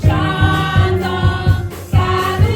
Chantons, salut.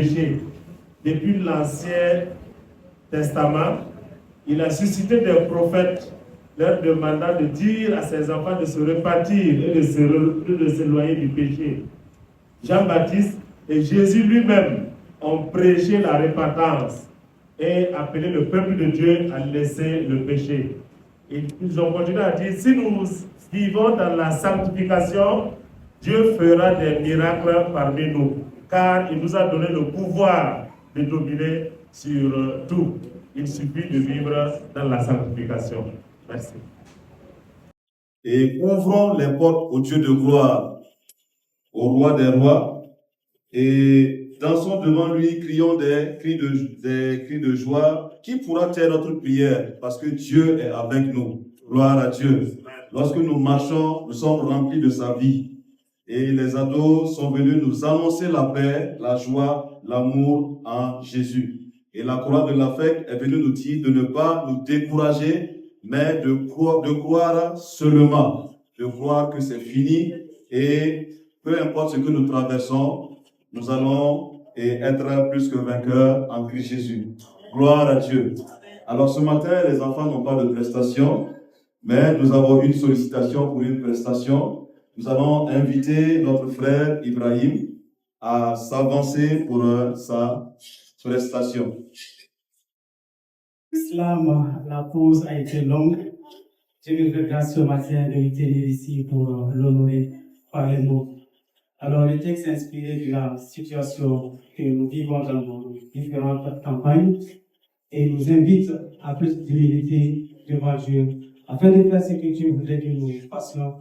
péché. Depuis l'Ancien Testament, il a suscité des prophètes, leur demandant de dire à ses enfants de se repentir et de s'éloigner du péché. Jean-Baptiste et Jésus lui-même ont prêché la repentance et appelé le peuple de Dieu à laisser le péché. Et ils ont continué à dire, si nous vivons dans la sanctification, Dieu fera des miracles parmi nous, car il nous a donné le pouvoir de dominer sur tout. Il suffit de vivre dans la sanctification. Merci. Et ouvrons les portes au Dieu de gloire, au roi des rois, et dansons devant lui, crions des cris de joie. Qui pourra taire notre prière? Parce que Dieu est avec nous. Gloire à Dieu. Lorsque nous marchons, nous sommes remplis de sa vie. Et les ados sont venus nous annoncer la paix, la joie, l'amour en Jésus. Et la croix de l'affect est venue nous dire de ne pas nous décourager, mais de croire seulement, de croire que c'est fini. Et peu importe ce que nous traversons, nous allons être plus que vainqueurs en Christ Jésus. Gloire à Dieu. Alors ce matin, les enfants n'ont pas de prestation, mais nous avons une sollicitation pour une prestation. Nous allons inviter notre frère Ibrahim à s'avancer pour sa prestation. Islam, la pause a été longue. Je me regrette ce matin de lui tenir ici pour l'honorer par les mots. Alors, le texte est inspiré de la situation que nous vivons dans nos différentes campagnes et nous invite à plus d'humilité devant Dieu afin de faire ce que Dieu voudrait que nous fassions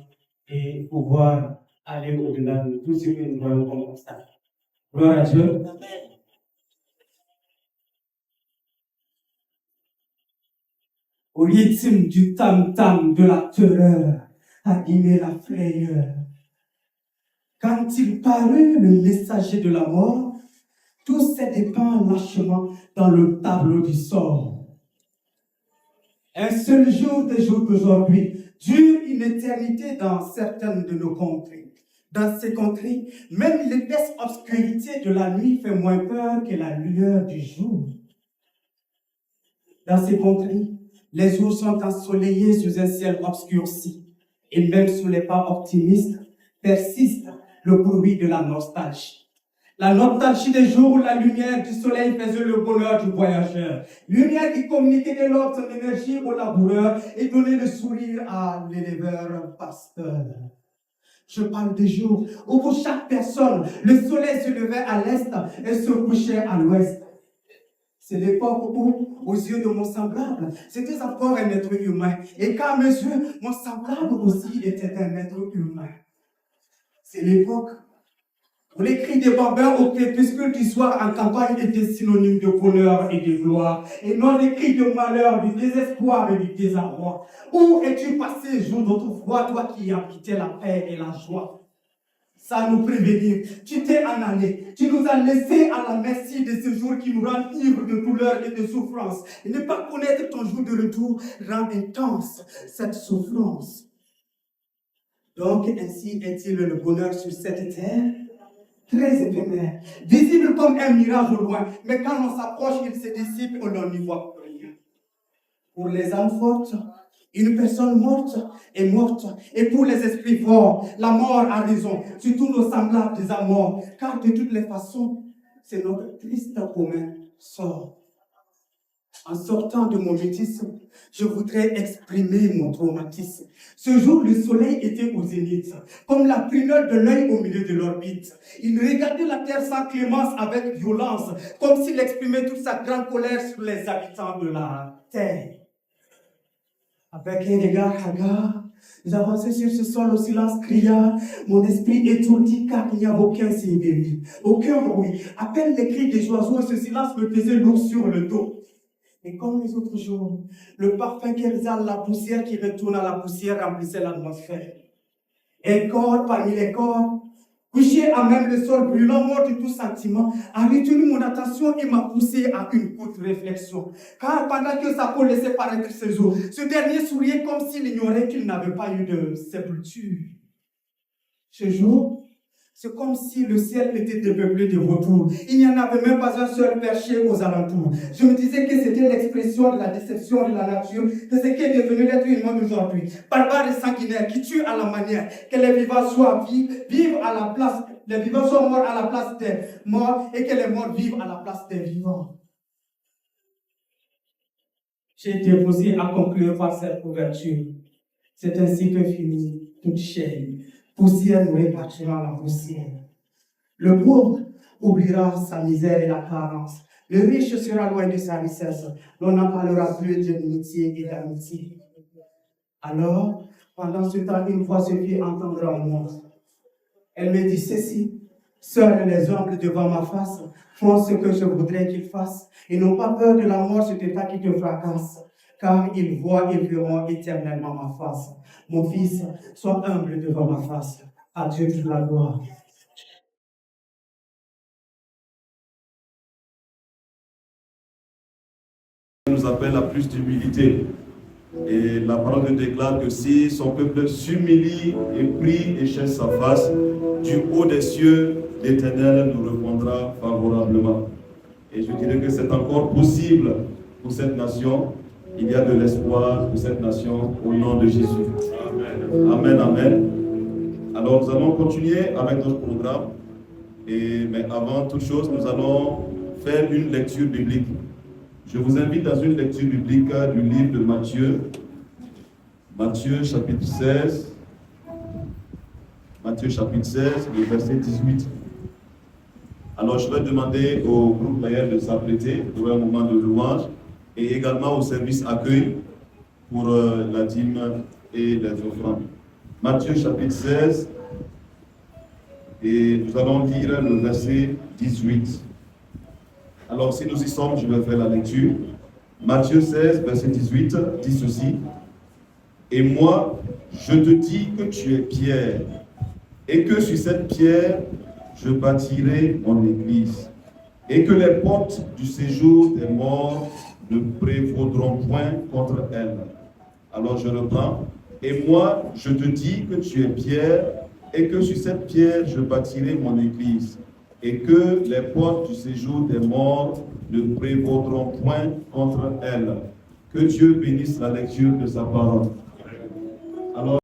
et pouvoir aller au-delà de tout ce que nous voyons comme obstacle. Gloire à Dieu. Au rythme du tam-tam de la terreur, abîmer la frayeur. Quand il parut le messager de la mort, tout s'est dépeint lâchement dans le tableau du sort. Un seul jour des jours d'aujourd'hui dure une éternité dans certaines de nos contrées. Dans ces contrées, même l'épaisse obscurité de la nuit fait moins peur que la lueur du jour. Dans ces contrées, les jours sont ensoleillés sous un ciel obscurci, et même sous les pas optimistes, persiste le bruit de la nostalgie. La nostalgie des jours où la lumière du soleil faisait le bonheur du voyageur. Lumière qui communiquait de l'ordre son énergie au laboureur et donnait le sourire à l'éleveur pasteur. Je parle des jours où pour chaque personne, le soleil se levait à l'est et se couchait à l'ouest. C'est l'époque où, aux yeux de mon semblable, c'était encore un être humain. Et qu'à mes yeux, mon semblable aussi était un être humain. C'est l'époque où les cris des bambins au crépuscule du soir en campagne étaient synonymes de bonheur et de gloire, et non les cris de malheur, du désespoir et du désarroi. Où es-tu passé, jour d'autrefois, toi qui habitais la paix et la joie? Sans nous prévenir, tu t'es en allé, tu nous as laissés à la merci de ce jour qui nous rend ivres de douleur et de souffrance. Et ne pas connaître ton jour de retour rend intense cette souffrance. Donc, ainsi est-il le bonheur sur cette terre, très éphémère, visible comme un mirage au loin, mais quand on s'approche, il se dissipe et l'on n'y voit plus rien. Pour les âmes fortes, une personne morte est morte, et pour les esprits forts, la mort a raison, surtout nos semblables des morts, car de toutes les façons, c'est notre triste commun sort. En sortant de mon mutisme, je voudrais exprimer mon traumatisme. Ce jour, le soleil était au zénith, comme la prunelle de l'œil au milieu de l'orbite. Il regardait la terre sans clémence avec violence, comme s'il exprimait toute sa grande colère sur les habitants de la terre. Avec un regard hagard, j'avançais sur ce sol au silence criard, mon esprit étourdi car il n'y a aucun signe de vie, aucun bruit. À peine les cris des oiseaux, ce silence me pesait lourd sur le dos. Et comme les autres jours, le parfum qui exhale la poussière qui retourne à la poussière remplissait l'atmosphère. Un corps parmi les corps, couché à même le sol brûlant, mort de tout sentiment, a retenu mon attention et m'a poussé à une courte réflexion. Car pendant que sa peau laissait paraître ses os, ce dernier souriait comme s'il ignorait qu'il n'avait pas eu de sépulture. Ce jour, C'est comme si le ciel était dépeuplé de vautours. Il n'y en avait même pas un seul perché aux alentours. Je me disais que c'était l'expression de la déception de la nature, de ce qui est devenu l'être humain d'aujourd'hui. Barbare et sanguinaire, qui tue à la manière que les vivants soient vivent à la place, les vivants soient morts à la place des morts et que les morts vivent à la place des vivants. J'ai été posé à conclure par cette couverture. C'est ainsi que finit toute chaîne. Poussière nous répartira la poussière. Le pauvre oubliera sa misère et la carence. Le riche sera loin de sa richesse. L'on n'en parlera plus d'amitié et d'amitié. Alors, pendant ce temps, une voix se fit entendre en moi. Elle me dit ceci: seuls les hommes devant ma face font ce que je voudrais qu'ils fassent. Ils n'ont pas peur de la mort, cet état qui te fracasse. Car ils voient et verront éternellement ma face. Mon fils, sois humble devant ma face. À Dieu toute la gloire. Nous appelle à plus d'humilité. Et la parole déclare que si son peuple s'humilie et prie et cherche sa face, du haut des cieux, l'Éternel nous répondra favorablement. Et je dirais que c'est encore possible pour cette nation. Il y a de l'espoir pour cette nation au nom de Jésus. Amen. Amen, amen. Alors nous allons continuer avec notre programme. Mais avant toute chose, nous allons faire une lecture biblique. Je vous invite dans une lecture biblique du livre de Matthieu. Matthieu chapitre 16. Matthieu chapitre 16, le verset 18. Alors je vais demander au groupe d'ailleurs de s'apprêter pour un moment de louange et également au service accueil pour la dîme et les offrandes. Matthieu chapitre 16 et nous allons lire le verset 18. Alors si nous y sommes, je vais faire la lecture. Matthieu 16, verset 18 dit ceci: et moi, je te dis que tu es Pierre, et que sur cette pierre, je bâtirai mon église, et que les portes du séjour des morts ne prévaudront point contre elle. Alors je reprends. Et moi, je te dis que tu es Pierre, et que sur cette pierre, je bâtirai mon église, et que les portes du séjour des morts ne prévaudront point contre elle. Que Dieu bénisse la lecture de sa parole. Alors,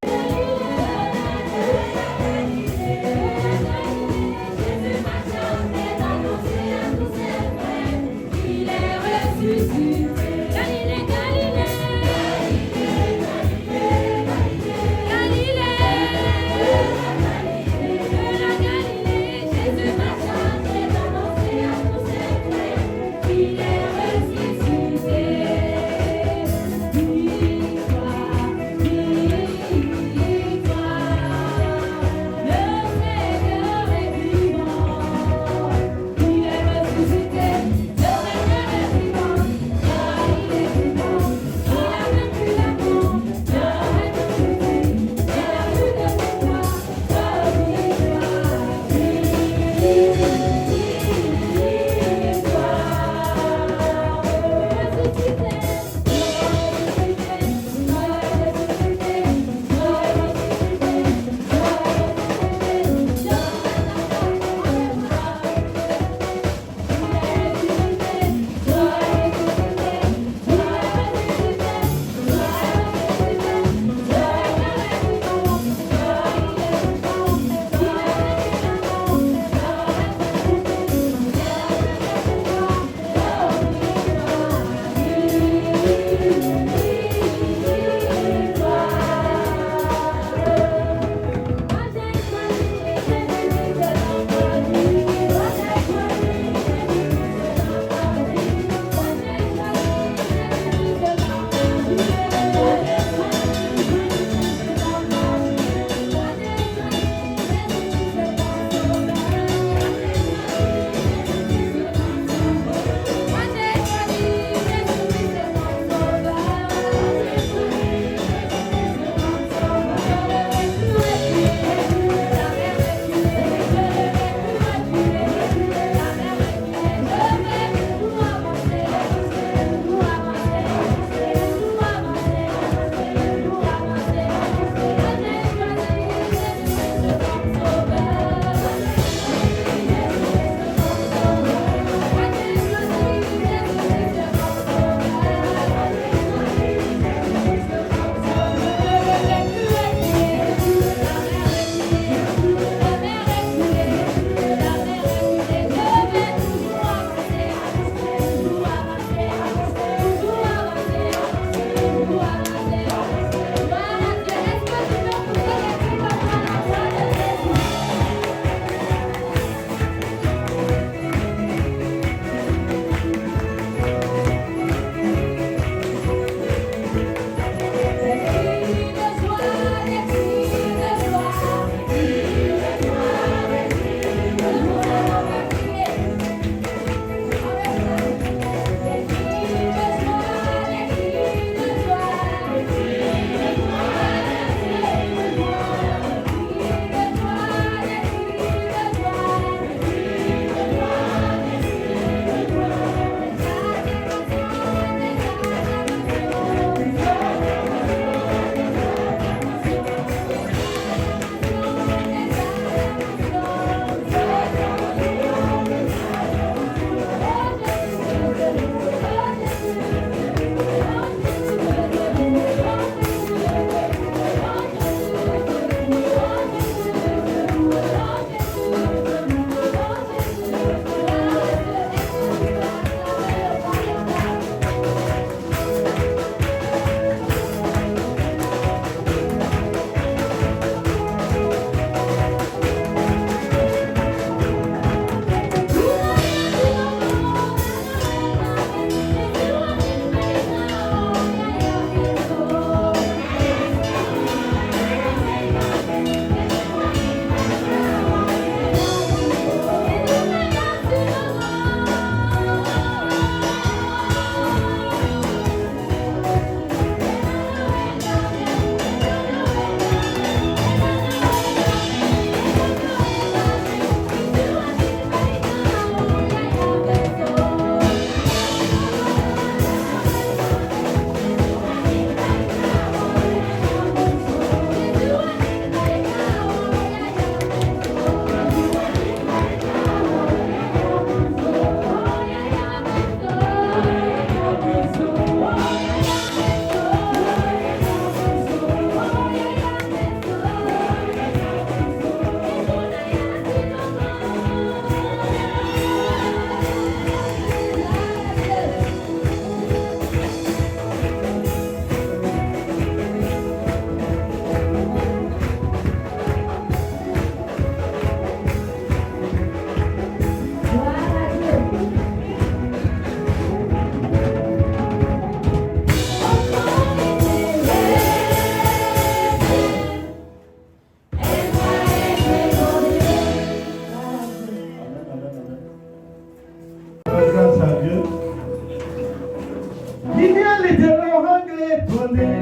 prophète.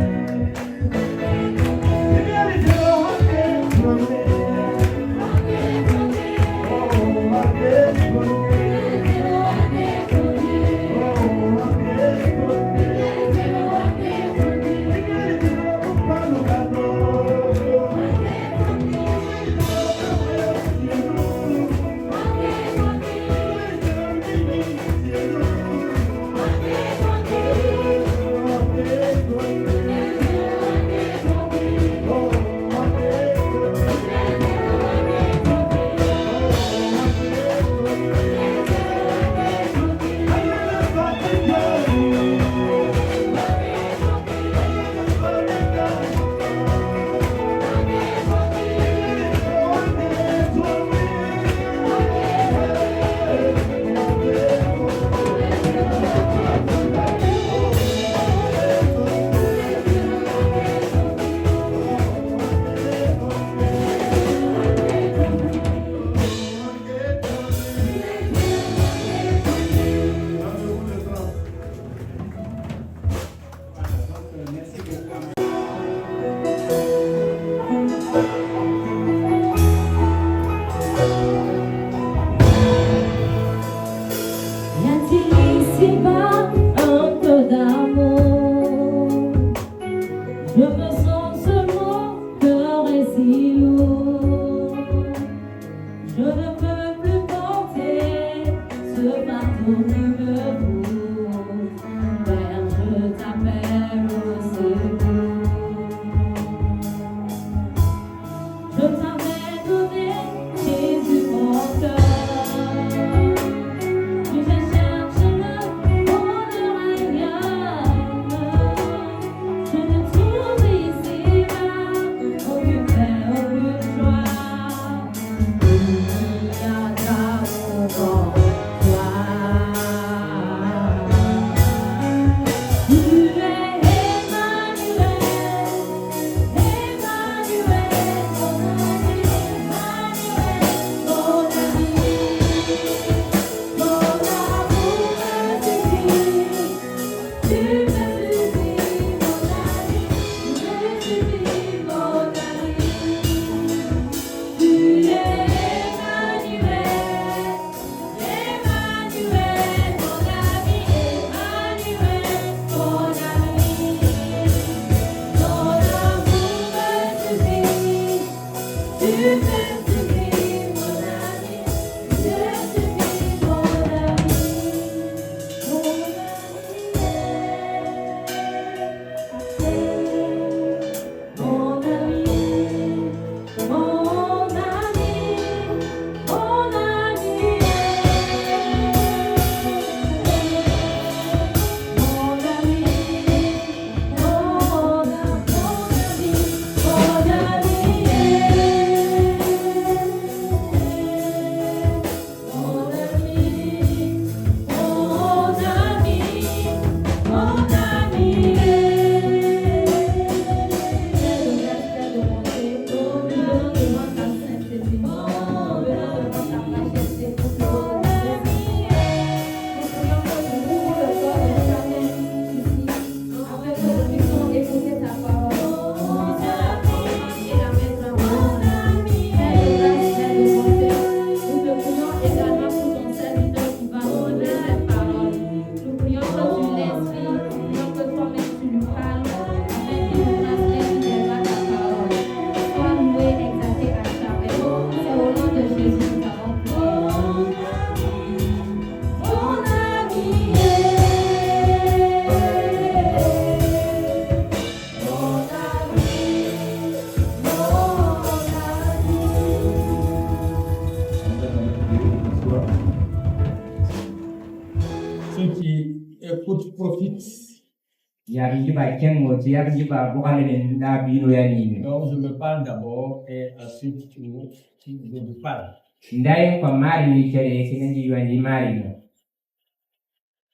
Donc je me parle d'abord et ensuite je vous parle.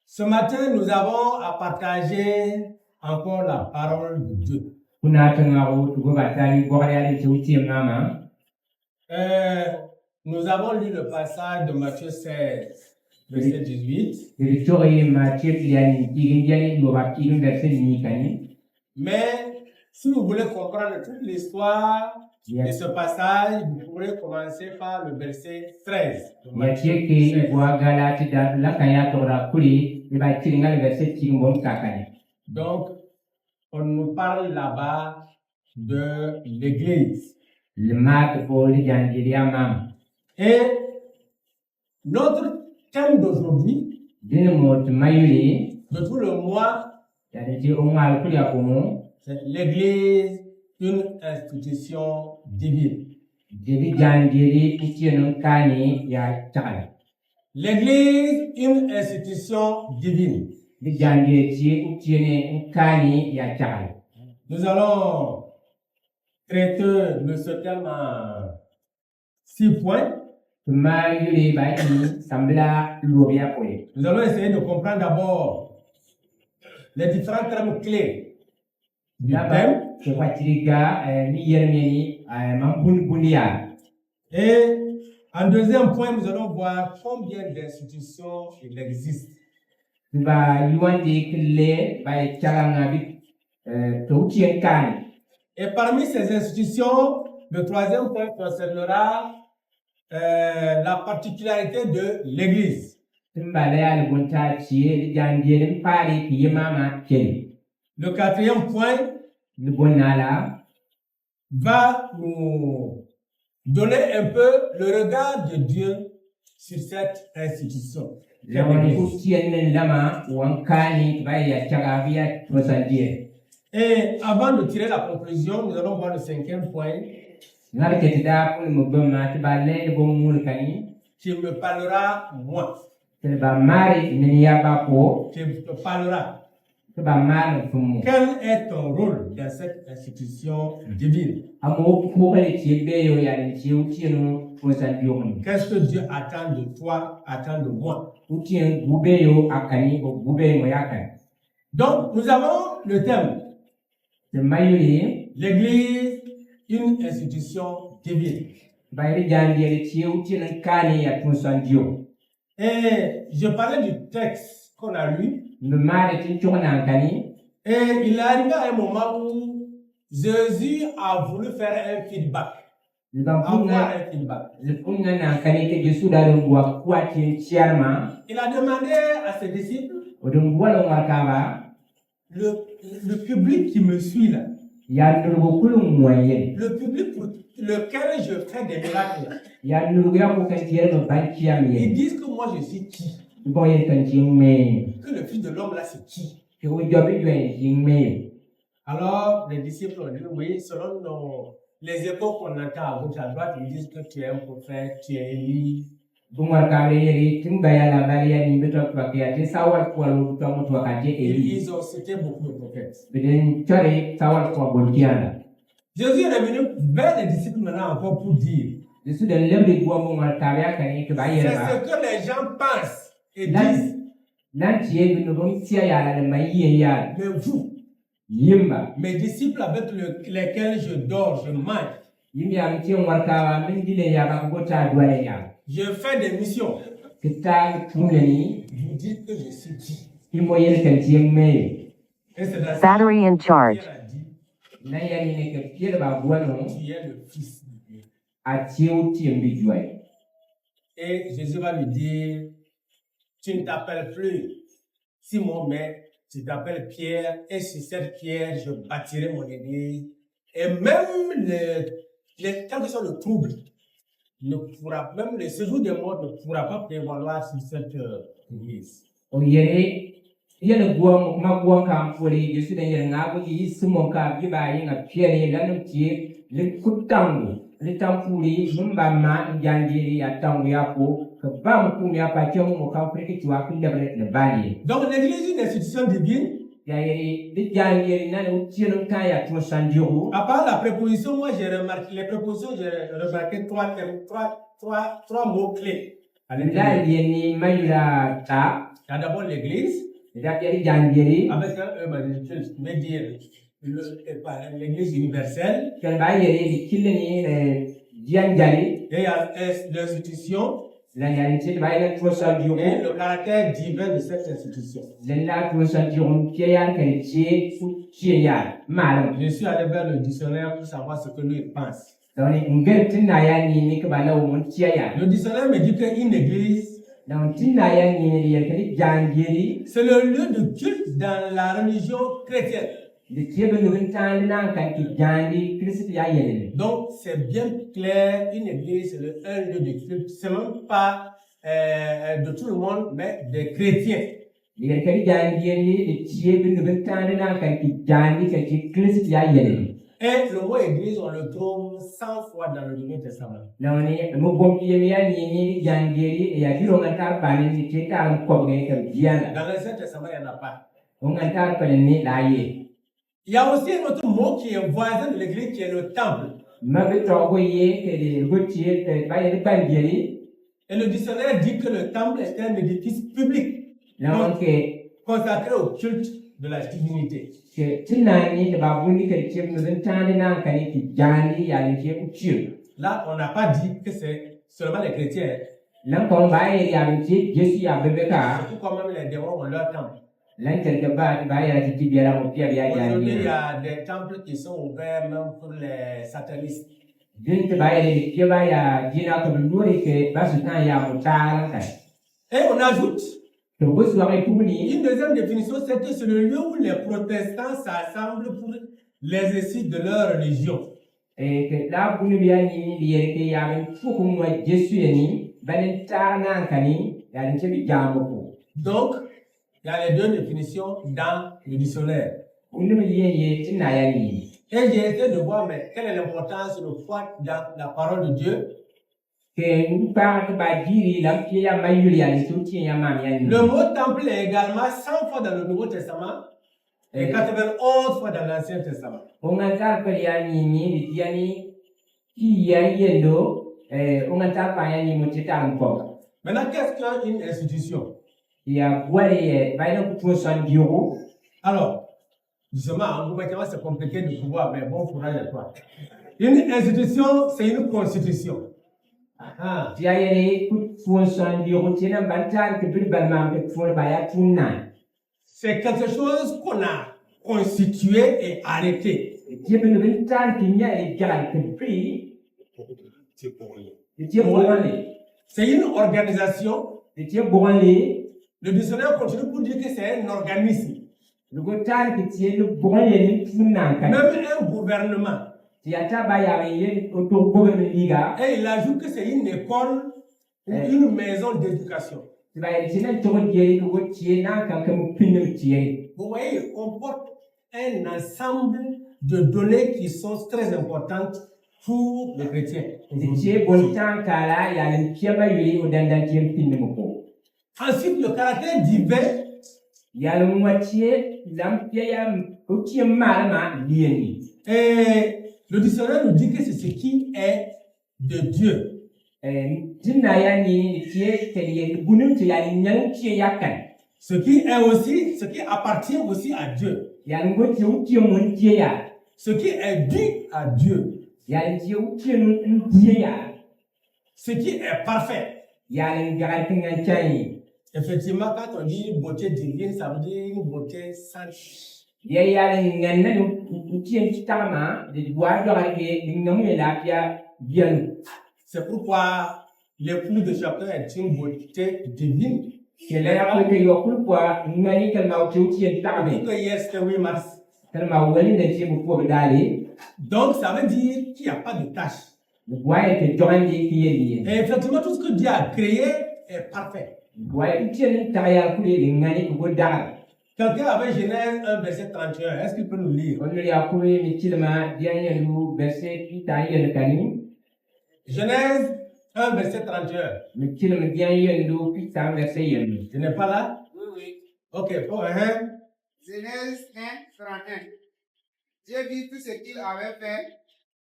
Ce matin, nous avons à partager encore la parole de Dieu. Nous avons lu le passage de Matthieu 16. verset 18. Mais si vous voulez comprendre toute l'histoire de ce passage, vous pourrez commencer par le verset 13. de Matthieu 16. Donc, on nous parle là-bas de l'Église. Et notre thème d'aujourd'hui, de tout le mois, c'est l'Église, une institution divine. L'Église, une institution divine. Nous allons traiter de ce thème en 6 points. Nous allons essayer de comprendre d'abord les différents termes clés du thème. Et en deuxième point, nous allons voir combien d'institutions il existe. Et parmi ces institutions, le troisième point concernera la particularité de l'Église. Le quatrième point va nous donner un peu le regard de Dieu sur cette institution. Et avant de tirer la conclusion, nous allons voir le cinquième point qui me parlera moi. Qui me parlera. Quel est ton rôle dans cette institution divine? Qu'est-ce que Dieu attend de toi, attend de moi? Donc, nous avons le thème. L'Église, une institution divine. Et je parlais du texte qu'on a lu. Et il est arrivé à un moment où Jésus a voulu faire un feedback. Avoir un feedback. Il a demandé à ses disciples, le public qui me suit là, le public pour lequel je fais des miracles, ils disent que moi je suis qui? Que le Fils de l'homme là c'est qui? Alors les disciples ont dit oui, selon les échos qu'on entend à gauche à droite, ils disent que tu es un prophète, tu es Élie. Ils ont cité beaucoup de prophètes. Jésus est revenu vers les disciples maintenant encore pour dire c'est ce que les gens pensent et disent. Mais vous, mes disciples avec lesquels je dors, je mange, je fais des missions, vous dites que je suis qui? Battery in charge. Tu es le Fils de Dieu. Et Jésus va lui dire, tu ne t'appelles plus Simon, mais tu t'appelles Pierre, et sur cette pierre, je bâtirai mon église. Et même quel que soit le trouble, même le séjour des morts ne pourra pas prévaloir sur cette église. Donc l'église est une institution divine. À part la préposition, moi j'ai remarqué les prépositions, j'ai remarqué trois mots clés. Il y a d'abord l'église, avec un majuscule, mais dire l'église universelle. Et il y a l'institution. la yani ti ba ila to sa di et le caractère divin de cette institution. la to sa di on ke ya kan ti fu ti ya malam Je suis allé vers le dictionnaire pour savoir ce que lui il pense. donc ngel tin na ya ni ke ba la on ti ya Le dictionnaire me dit qu'une église, donc tin na ya ni ya kan jangiri c'est le lieu de culte dans la religion chrétienne. de ti be no tan na kan ki jandi christ ya yele Donc, c'est bien clair, une église, c'est un lieu de culte. C'est même pas de tout le monde, mais des chrétiens. diga kan jangiri de ti be no tan na kan ki jandi kan ki christ ya yele Et le mot église, on le trouve 100 fois dans le Nouveau Testament. donc ni mo bom ti ya ni jangiri ya biro ngata ba ni ti ta ko ngai kan diana Dans l'Ancien Testament, il n'y en a pas. on ngata pa ni la ye Il y a aussi un autre mot qui est voisin de l'église, qui est le temple. mabe to ye ke de gotie ba ye ban dieri Et le dictionnaire dit que le temple est un édifice public donc consacré au culte de la divinité. ke tinani de ba buni ke ti no tande na kan ki jandi ya ni ke uchi Là, on n'a pas dit que c'est seulement les chrétiens. lan ko ba ye ya ni ti jesu ya bebe ka Surtout quand même les démons ont leur temple. lan tel ke ba ya ti biara mo pia ya Aujourd'hui, il y jandi a des temples qui sont ouverts même pour les satanistes. din te ba ye ke ba ya jina ko lori ke ba su tan ya mo ta kan Et on ajoute to bo su ba ku ni une deuxième définition, c'est que c'est le lieu où les protestants s'assemblent pour l'exercice de leur religion. ke la buni biya ni ye ke ya ben fu ko mo jesu ni ban ta na kan ni ya ni ke bi jamu ko Donc, il y a les deux définitions dans le dictionnaire. unu ye tina ya ni Et j'ai essayé de voir, mais quelle est l'importance de foi dans la parole de Dieu. ke npa ba jiri la pie ya mayuri ya ni tuti ya mam ya ni Le mot temple est également 100 fois dans le Nouveau Testament et 91 fois dans l'Ancien Testament. onga ta pa ya ni ya ni ki ya yendo onga ta pa ya ni mo tita nko Maintenant, qu'est-ce qu'une institution? ya wale ba ina ku san bioro Alors, justement, en gouvernement, c'est compliqué de pouvoir, mais bon courage à toi. Une institution, c'est une constitution. Ah, ya ye ku san bioro tina bantan ke bil balma ke fu ba ya tunna c'est quelque chose qu'on a constitué et arrêté. ti bin bin tan ki nya e gara ke pri ti borale C'est une organisation. ti borale Le dictionnaire continue pour dire que c'est un organisme. le go tan ki ti le borale ni tunna kan Même un gouvernement. ti ata ba ya ye o to gouvernement liga Et il ajoute que c'est une école ou une maison d'éducation. ti ba ye tina to je go ti na kan kan pinu ti Vous voyez, il comporte un ensemble de données qui sont très importantes pour les chrétiens. ti bon tan kala ya ni ti ba yuri o dandan ti pinu ko Ensuite, le caractère divin ya le moitié l'ampia ya o ti malama lieni et le dictionnaire nous dit que c'est ce qui est de Dieu. dinna ya ni ti te ye bunu ti ya ni nyang ti ya kan Ce qui est aussi, ce qui appartient aussi à Dieu. ya ni go ti o ti mon ti ya Ce qui est dû à Dieu. ya ni ti o ti no ti ya Ce qui est parfait. ya ni ga tinga chai Effectivement, quand on dit une beauté divine, ça veut dire une beauté sainte. ya ni nganna no ti tama de boa do ga ke ni ngamu la pia bien C'est pourquoi l'époux de chacun est une beauté divine. que la ko ke yo ku kwa ngani kan ma ti ti ta Dit be que hier c'était 8 mars. kan ma wali de ti bu ko dali Donc ça veut dire qu'il n'y a pas de tâche. boa ke jondi ki ye Et effectivement, tout ce que Dieu a créé est parfait. boa ti ni ta ya ku le ngani ko dal Quelqu'un avait Genèse 1, verset 31. Est-ce qu'il peut nous lire? on ya ku mi tilma dia lu verset ki ta ye kani Genèse 1, verset 31. mi tilma dia ye lu ki ta verset ye Tu n'es pas là? Oui, oui. Ok, oh, hein. Genèse 1, 31. Dieu vit tout ce qu'il avait fait,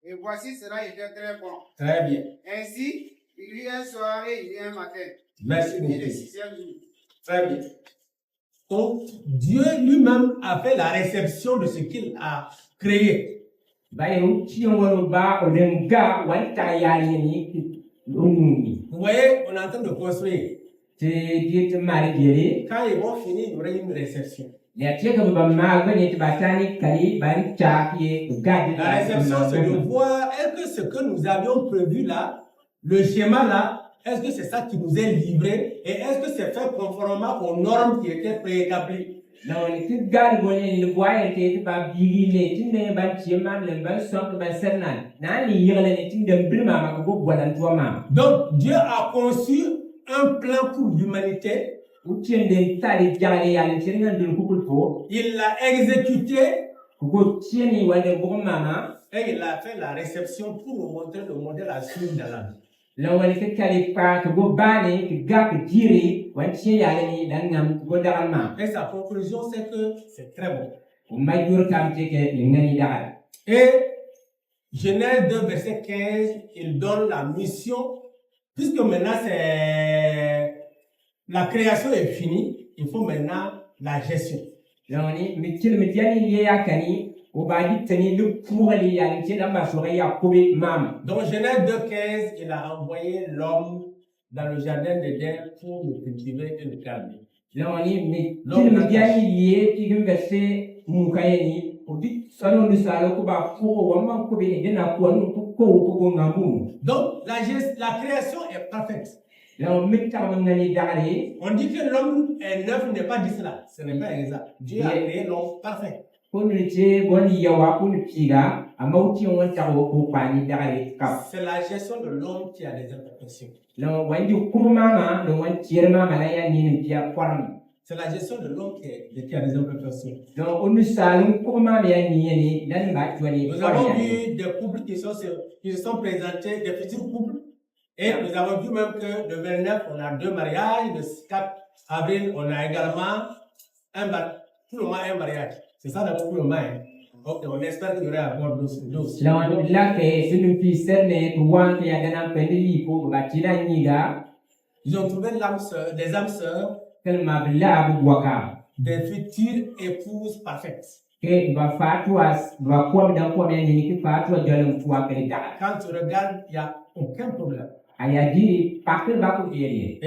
et voici cela était très bon. Très bien. Ainsi, il y eut un soir et il y eut un matin. Merci Et beaucoup. le sixième jour. Très bien. Donc, Dieu lui-même a fait la réception de ce qu'il a créé. ba ye ti wonu ba o den ga wan ta ya ni Ununi. Vous voyez, on est en train de construire. Te dit te mari diri. Quand ils vont finir, il y aura une réception. Ya tia ka ba ma ga ni te batani kali ban cha ki gadi. La réception, c'est de voir est-ce que ce que nous avions prévu là, le schéma là, est-ce que c'est ça qui nous est livré et est-ce que c'est fait conformément aux normes qui étaient préétablies? Non, ni te gadi bo ni le boye te ba bigi le ti ne ban chi ma le ban son ba sernan. Na ni yele ni ti dem bilma ma ko bo dan to ma. Donc Dieu a conçu un plan pour l'humanité. Il l'a exécuté et il a fait la réception pour nous montrer le modèle à suivre dans la vie. Et sa conclusion, c'est que c'est très bon. Et Genèse 2, verset 15, il donne la mission, puisque maintenant c'est la création est finie, il faut maintenant la gestion. Donc Genèse 2.15, il a envoyé l'homme dans le jardin d'Éden pour le cultiver et le garder. Donc la création est parfaite. On dit que l'homme est neuf, n'est pas dit cela. Ce n'est pas exact. Dieu a créé l'homme parfait. C'est la gestion de l'homme qui a des imperfections. C'est la gestion de l'homme qui a des imperfections. Nous avons vu des couples qui se sont présentés, des futurs couples. Et nous avons vu même que le 29, on a 2 mariages, le 4 avril, on a également tout le mois un mariage. C'est ça d'abord pour le mois. Ok, on espère qu'il y aura encore d'autres. Ils ont trouvé des âmes sœurs, des futures épouses parfaites. Quand tu regardes, il n'y a aucun problème. Et il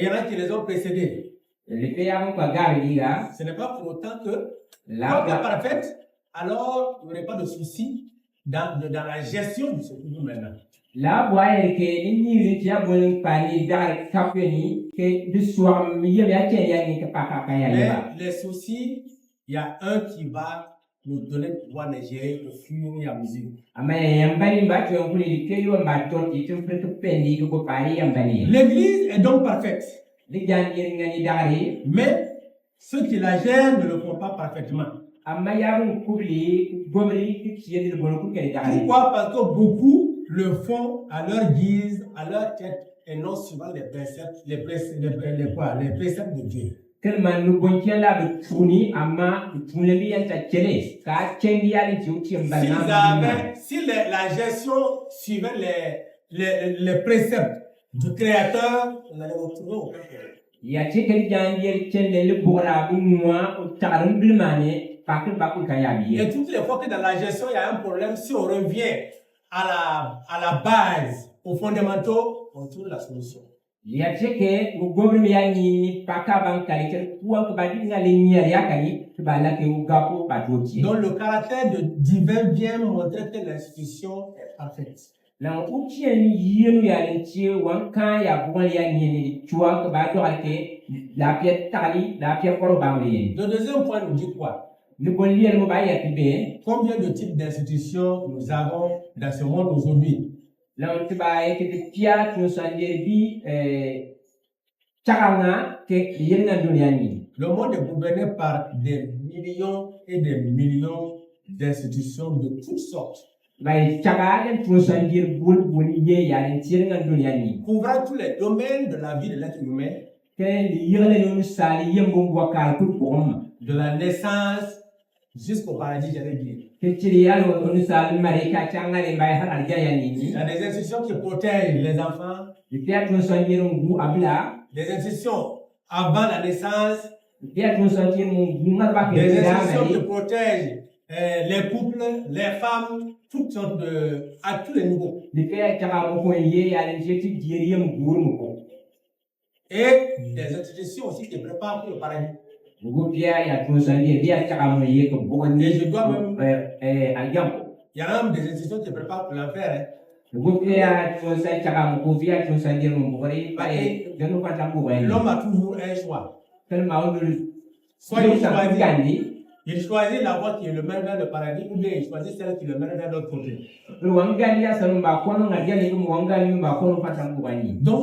y en a qui les ont précédés. Ce n'est pas pour autant que, comme la parfaite, alors il n'y aurait pas de souci dans la gestion de ce que nous maintenant. Mais les soucis, il y a un qui va nous donner le pouvoir de gérer au fur et à mesure. L'église est donc parfaite. Mais ceux qui la gèrent ne le font pas parfaitement. Pourquoi? Parce que beaucoup le font à leur guise, à leur tête, et non suivant les préceptes de Dieu. Si la gestion suivait les préceptes du Créateur, on allait retrouver aucun problème. Et toutes les fois que dans la gestion il y a un problème, si on revient à la base, aux fondamentaux, on trouve la solution. Donc le caractère de divin vient montrer que l'institution est parfaite. Le deuxième point nous dit quoi? Combien de types d'institutions nous avons dans ce monde aujourd'hui? Le monde est gouverné par des millions et des millions d'institutions de toutes sortes. Couvrant tous les domaines de la vie de l'être humain, de la naissance jusqu'au paradis, j'allais dire. Il y a des institutions qui protègent les enfants, des institutions avant la naissance, des institutions qui protègent les couples, les femmes, toutes sortes à tous les niveaux. Li pe chaka mo ko ye ya le jeti dieri mo guru mo ko. Et des institutions aussi qui préparent pour le paradis. Ngo pia ya tunsandi dia chaka mo ye ko bo ni. Et je dois même algam. Il y a même des institutions qui préparent pour l'enfer. Hein. Ngo pia tunsandi chaka mo ko via tunsandi mo bori pa e denu pa tambo wa. L'homme a toujours un choix. Tellement on soit il choisit la voie qui le mène vers le paradis ou bien il choisit celle qui le mène vers l'autre côté. Donc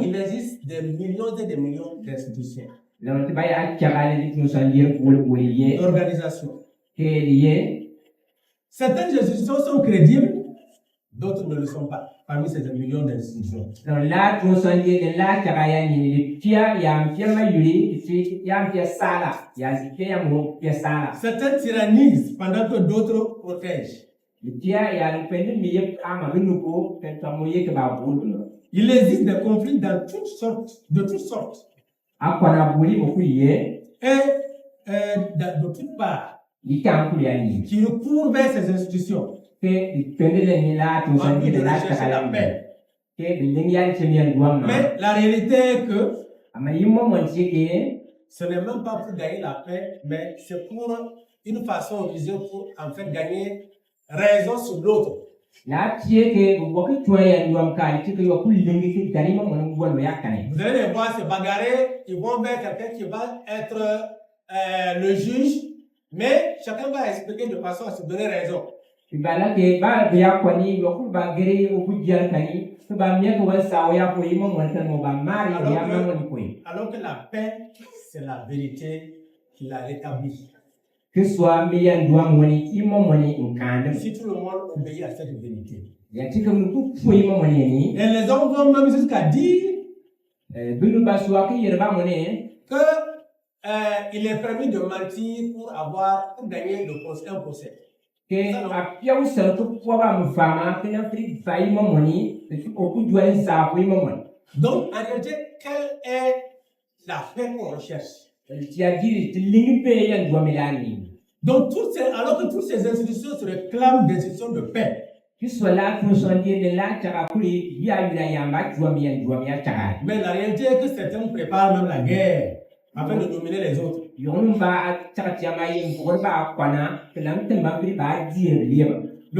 il existe des millions et des millions d'institutions, d'organisations. Certaines institutions sont crédibles, d'autres ne le sont pas. Parmi ces millions d'institutions. Certaines tyrannisent pendant que d'autres protègent. Il existe des conflits de toutes sortes. Et de toutes parts qui recourent vers ces institutions. En vue de rechercher la paix. Mais la réalité est que ce n'est même pas pour gagner la paix, mais c'est pour une façon visée pour en fait gagner raison sur l'autre. Vous allez les voir se bagarrer, ils vont vers quelqu'un qui va être le juge, mais chacun va expliquer de façon à se donner raison. Alors que la paix, c'est la vérité qui l'a rétablie. Si tout le monde obéit à cette vérité. Et les hommes vont même jusqu'à dire qu'il est permis de mentir pour gagner un procès. Donc, en réalité, quelle est la paix qu'on recherche? Donc, alors que toutes ces institutions se réclament des institutions de paix. Mais la réalité est que certains préparent même la guerre afin de dominer les autres. Le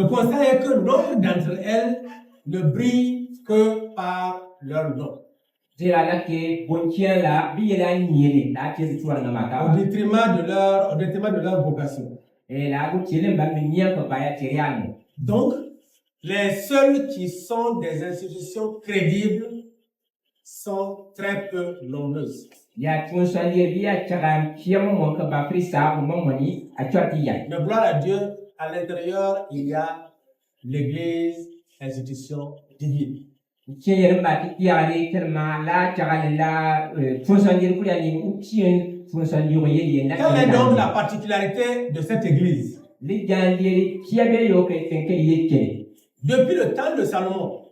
constat est que nombre d'entre elles ne brillent que par leur nom. Au détriment de leur vocation. Donc, les seuls qui sont des institutions crédibles sont très peu nombreuses. Mais gloire à Dieu, à l'intérieur, il y a l'Église, institution divine. Quelle est donc la particularité de cette Église? Depuis le temps de Salomon,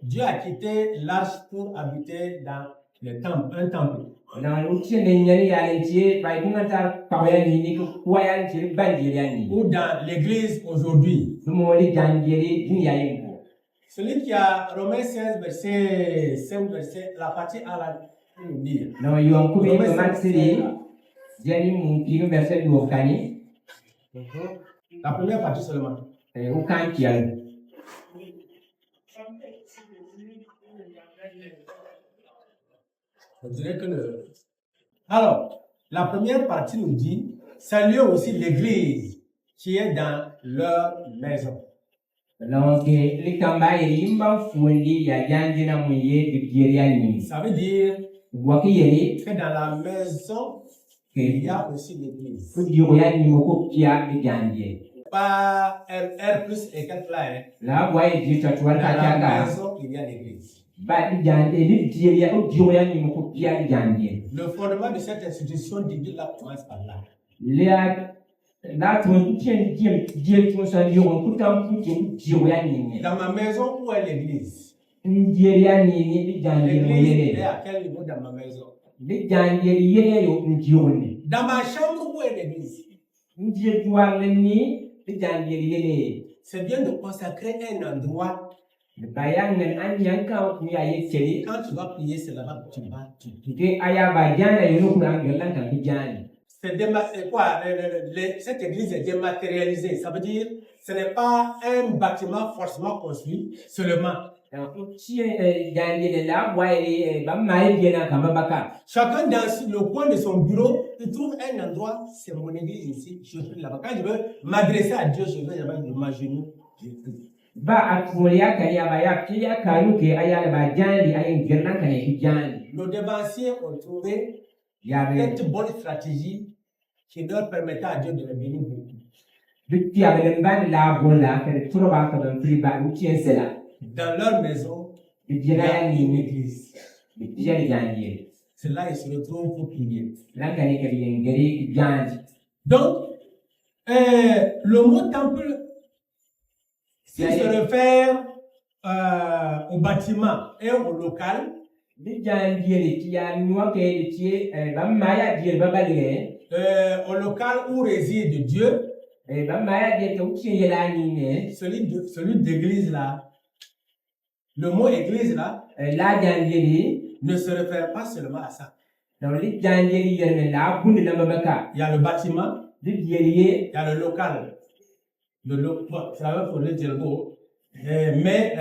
Dieu a quitté l'arche pour habiter dans le temple, un temple. Ou dans l'église aujourd'hui. Celui qui a Romains 16, verset 5, la partie à la nous dire. La première partie seulement. On dirait que Alors, la première partie nous dit, saluez aussi l'église qui est dans leur maison. Ça veut dire que dans la maison, il y a aussi l'église. Pas R plus et 4 là. Dans la maison, il y a l'église. Le fondement de cette institution divine là commence par là. Dans ma maison, où est l'église? L'église est à quel niveau dans ma maison? Dans ma chambre, où est l'église? Ndiye duar le ni di jandier yele. C'est bien de consacrer un endroit. Bayangan an yanka ku ya yekeli. Quand tu vas prier, c'est là-bas que tu vas. Ke aya ba jana yono ku an gelan kan ki jani. C'est quoi? Cette église est dématérialisée. Ça veut dire ce n'est pas un bâtiment forcément construit seulement. Chacun dans le coin de son bureau, il trouve un endroit. C'est mon église ici, je prie là-bas. Quand je veux m'adresser à Dieu, je vais là-bas, je m'agenouille, je prie. Nos dévanciers ont trouvé cette bonne stratégie qui leur permettait à Dieu de les bénir beaucoup. Dans leur maison, il y a une église. C'est là qu'ils se retrouvent pour prier. Donc, le mot temple, s'il se réfère au bâtiment et au local, au local où réside Dieu, celui d'église là, le mot église là, ne se réfère pas seulement à ça. Il y a le bâtiment, il y a le local. Ça va pour le dire le mot, mais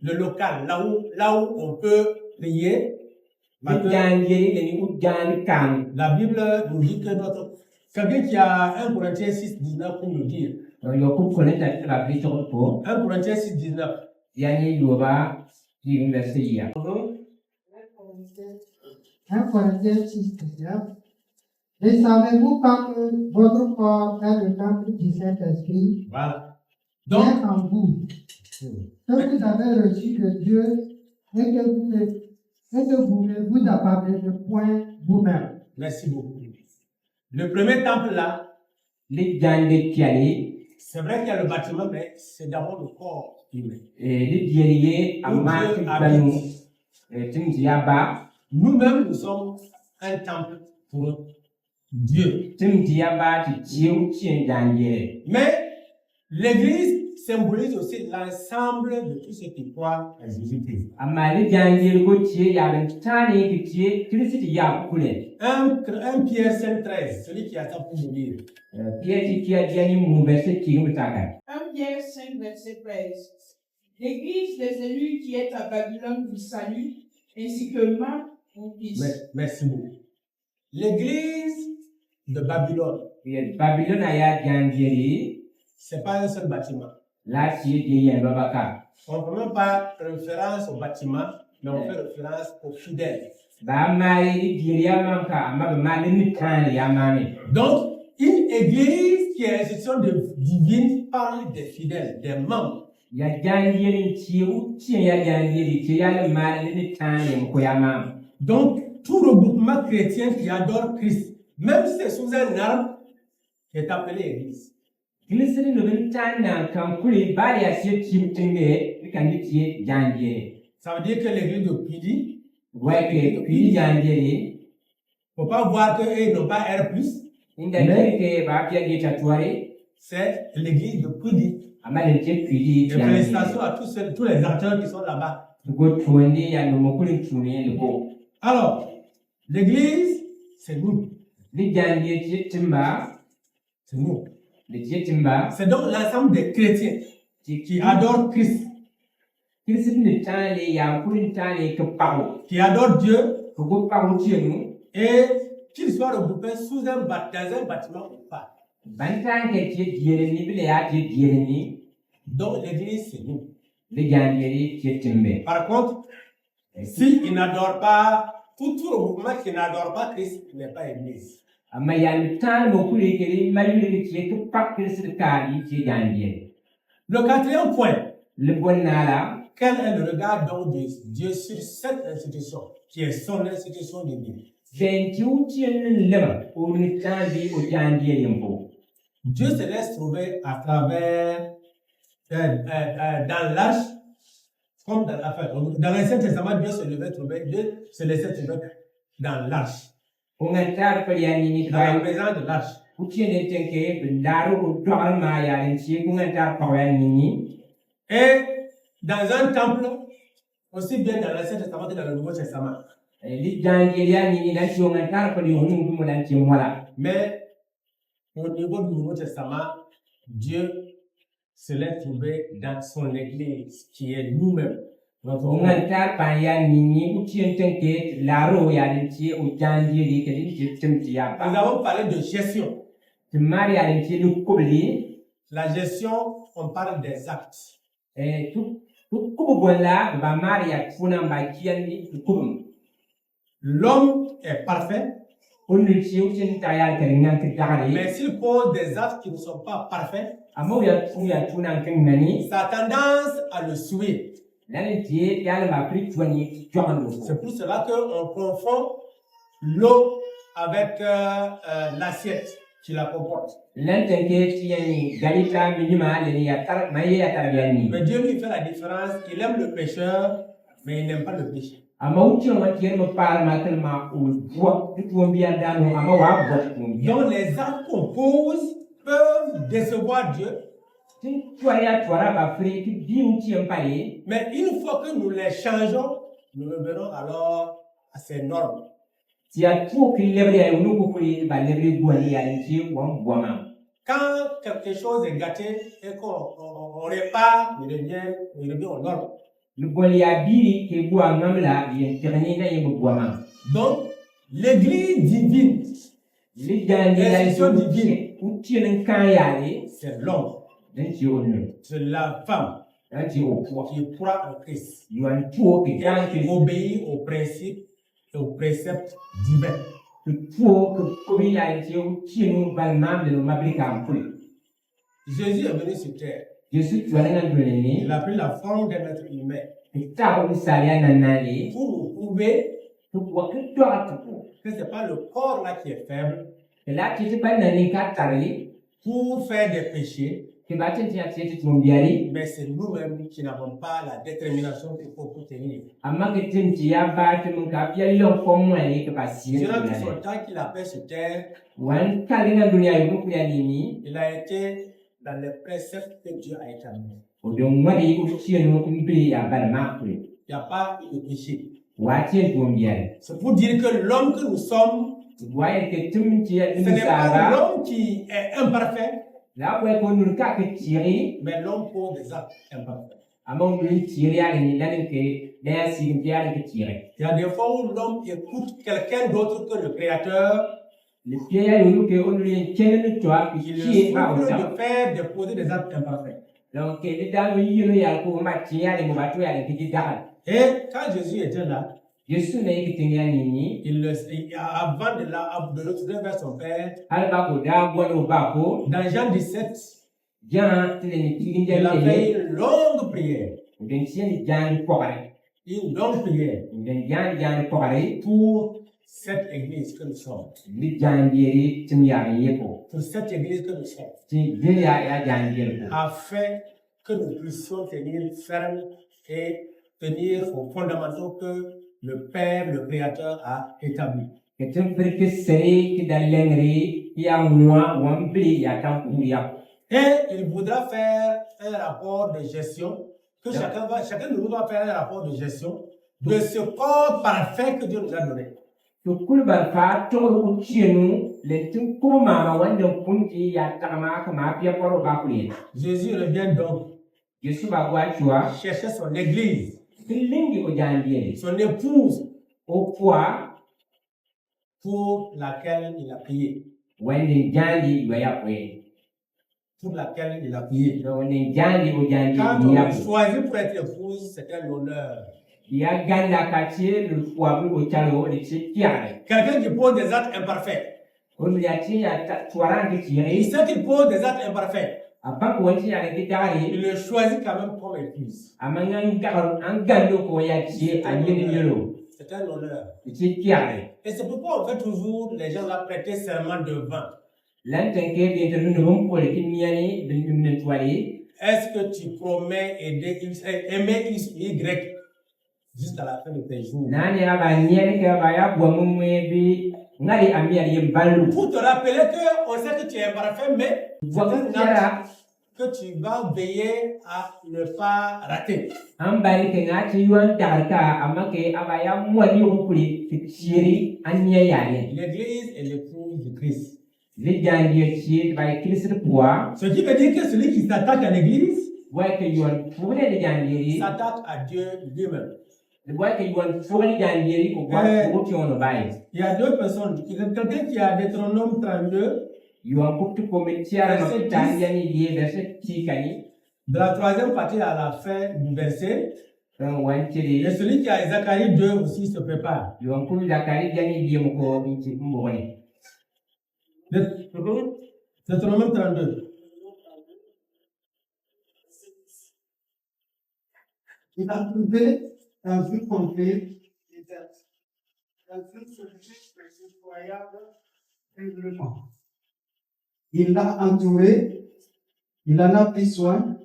le local, là où on peut prier. La Bible nous dit que quelqu'un qui a 1 Corinthiens 6, 19 pour nous dire. 1 Corinthiens 6, 19. 1 Corinthiens 6, 19. Et savez-vous pas que votre corps est le temple du Saint-Esprit? Voilà. Donc, en vous, que vous avez reçu de Dieu et que vous ne vous appartenez point vous-même. Merci beaucoup. Le premier temple là, c'est vrai qu'il y a le bâtiment, mais c'est d'abord le corps humain. Nous-mêmes, nous sommes un temple pour Dieu. Mais l'église symbolise aussi l'ensemble de tous ceux qui croient à Jésus-Christ. Un Pierre 5,13, celui qui attend pour mourir. 1 Pierre 5, verset 13. L'église des élus qui est à Babylone vous salue, ainsi que Marc, mon fils. Merci beaucoup. L'église de Babylone, c'est pas un seul bâtiment. On ne fait même pas référence au bâtiment, mais on fait référence aux fidèles. Donc, une église qui est l'institution divine parle des fidèles, des membres. Donc, tout regroupement chrétien qui adore Christ, même si c'est sous un arbre, est appelé église. Ça veut dire que l'église de Pidi, faut pas voir qu'ils n'ont pas R+, c'est l'église de Pidi. Et félicitations à tous les acteurs qui sont là-bas. Alors, l'église, c'est nous. C'est nous. C'est donc l'ensemble des chrétiens qui adorent Christ, qui adorent Dieu, et qu'ils soient regroupés dans un bâtiment ou pas. Donc l'église, c'est nous. Par contre, s'ils n'adorent pas, tout regroupement qui n'adore pas Christ n'est pas église. Le quatrième point, quel est le regard donc de Dieu sur cette institution, qui est son institution divine? Dieu se laisse trouver à travers, dans l'arche, comme dans l'Ancien Testament, Dieu se laissait trouver dans l'arche. Ungantar paliani dans la présence de l'arche. Utiene tenke bendaru doar maya enchi ungantar paliani. Et dans un temple, aussi bien dans l'Ancien Testament que dans le Nouveau Testament. Mais au niveau du Nouveau Testament, Dieu se l'est trouvé dans son Église, qui est nous-mêmes. Nous avons parlé de gestion. La gestion, on parle des actes. L'homme est parfait, mais s'il pose des actes qui ne sont pas parfaits, ça a tendance à le souiller. C'est pour cela qu'on confond l'eau avec l'assiette qui la comporte. Mais Dieu lui fait la différence. Il aime le pécheur, mais il n'aime pas le péché. Donc les actes qu'on pose peuvent décevoir Dieu. Mais une fois que nous les changeons, nous revenons alors à ces normes. Quand quelque chose est gâté et qu'on répare, il revient aux normes. Donc, l'église divine, l'institution divine, c'est l'homme, c'est la femme qui croit en Christ, qui obéit aux principes et aux préceptes divins. Jésus est venu sur terre. Il a pris la forme d'un être humain pour nous prouver que ce n'est pas le corps là qui est faible pour faire des péchés, mais c'est nous-mêmes qui n'avons pas la détermination qu'il faut pour tenir. Durant tout son temps qu'il a fait sur terre, il a été dans les préceptes que Dieu a établis. Il n'y a pas de péché. C'est pour dire que l'homme que nous sommes, ce n'est pas l'homme qui est imparfait, mais l'homme pose des actes imparfaits. Il y a des fois où l'homme écoute quelqu'un d'autre que le Créateur. Il le souffre de faire déposer des actes imparfaits. Et quand Jésus était là, avant de retourner vers son Père, dans Jean 17, il a fait une longue prière. Une longue prière pour cette église que nous sommes. Pour cette église que nous sommes. Afin que nous puissions tenir ferme et tenir aux fondamentaux que le Père, le Créateur, a établis. Et il voudra faire un rapport de gestion, que chacun de nous doit faire un rapport de gestion de ce corps parfait que Dieu nous a donné. Jésus revient donc chercher son église, son épouse, pour laquelle il a prié. Pour laquelle il a prié. Quand on est choisi pour être épouse, c'est un honneur. Quelqu'un qui pose des actes imparfaits, il sait qu'il pose des actes imparfaits, il le choisit quand même comme épouse. C'est un honneur. Et c'est pourquoi on fait toujours les gens là prêter serment de vin. Est-ce que tu promets aimer Y jusqu'à la fin de tes jours? ngari amiya yembalu Pour te rappeler que on sait que tu es parfait, mais c'est un acte wakira que tu vas veiller à ne pas rater. ambali ke ngati yuan darka amake abaya mwali ukuli fikiri anya yale L'église est l'épouse de Christ. le jangi chi by Christ poa Ce qui veut dire que celui qui s'attaque à l'église wa ke yuan fure le jangi s'attaque à Dieu lui-même. wa ke yuan fure le jangi ko kwa ko ti ono bai Il y a deux personnes. Il y a quelqu'un qui a Deutéronome 32, yuan puktu komentiara Verset no tanyani die verset ti kani de la troisième partie à la fin du verset. wanchiri Et celui qui a Zacharie 2 aussi se prépare. yuan kum zakari jani die mo ko ti mboni Deutéronome 32. Il a trouvé un but complet des textes, un but scientifique incroyable règlement. Il l'a entouré, il en a pris soin,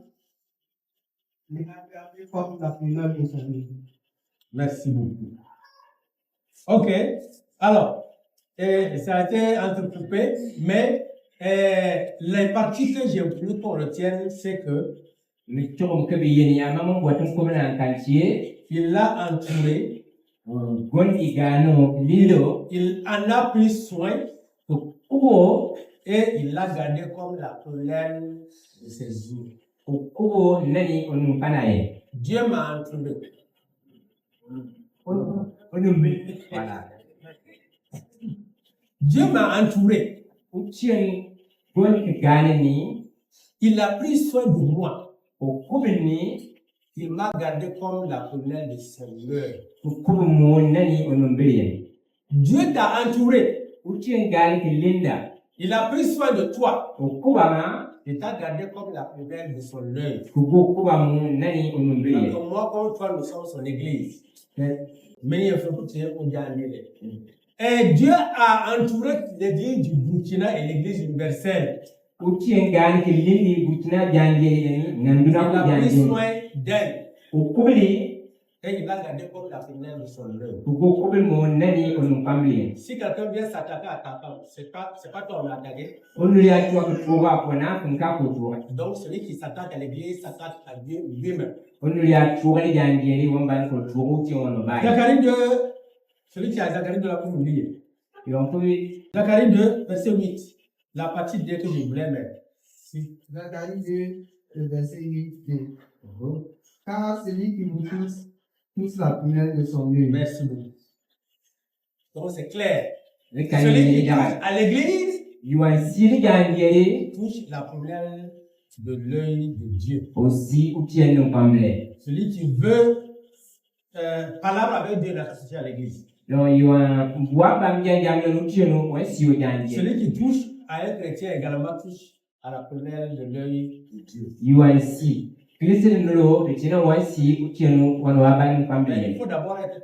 il l'a gardé comme la prunelle de sa vie. Merci beaucoup. Ok. Alors, ça a été entrecoupé, mais les parties que j'ai voulu qu'on retienne, c'est que mi chom ke bi yeni amama watum ko na kanchie il l'a entouré, gon igano lilo il en a pris soin kubo et il l'a gardé comme la prunelle de ses yeux. kubo nani onum panaye Dieu m'a entouré. onum bi voilà Dieu m'a entouré. uchien gon ke gane ni Il a pris soin de moi. kubini Il m'a gardé comme la prunelle de ses yeux. kubo mo nani onum bi Dieu t'a entouré. uchien gane ke linda Il a pris soin de toi. kubama Il t'a gardé comme la prunelle de son œil. kubo mo nani onum bi Donc, moi, comme toi, nous sommes son église. Mais il faut que tu aies un dialogue. Et Dieu a entouré l'église du Burkina et l'église universelle. uchien gane ke lindi butina jangi Il nganduna ko a pris jangi soin d'elle. kubili Et il l'a gardé comme la prunelle de son œil. kubo mo nani onum pambi Si quelqu'un vient s'attaquer à ta femme, c'est pas toi qui l'a attaqué. onu ya tuwa kutuwa kona kunka kutuwa Donc, celui qui s'attaque à l'église s'attaque à Dieu lui-même. onu ya tuwa ni janjeri wamban kutuwa uti ono bai Zacharie 2, celui qui a Zacharie 2 là pour vous lire. yonkubi Zacharie 2, verset 8. La partie D que je voulais mettre. Si. Zacharie 2, le verset 8 dit, car celui qui vous touche la prunelle de son œil. Merci beaucoup. Donc, c'est clair. le Celui kanjeri qui touche jara à l'église yuan siri janjeri touche la prunelle de l'œil de Dieu. aussi uti ono pamle Celui qui veut parler avec Dieu n'a qu'à à l'église. donc yuan waba mjanjamle uti ono wesi o janjeri Celui qui touche à un chrétien également touche à la prunelle de l'œil de Dieu. yuan si kristo nolo tina wasi uti ono wano waba Mais il pamle faut d'abord être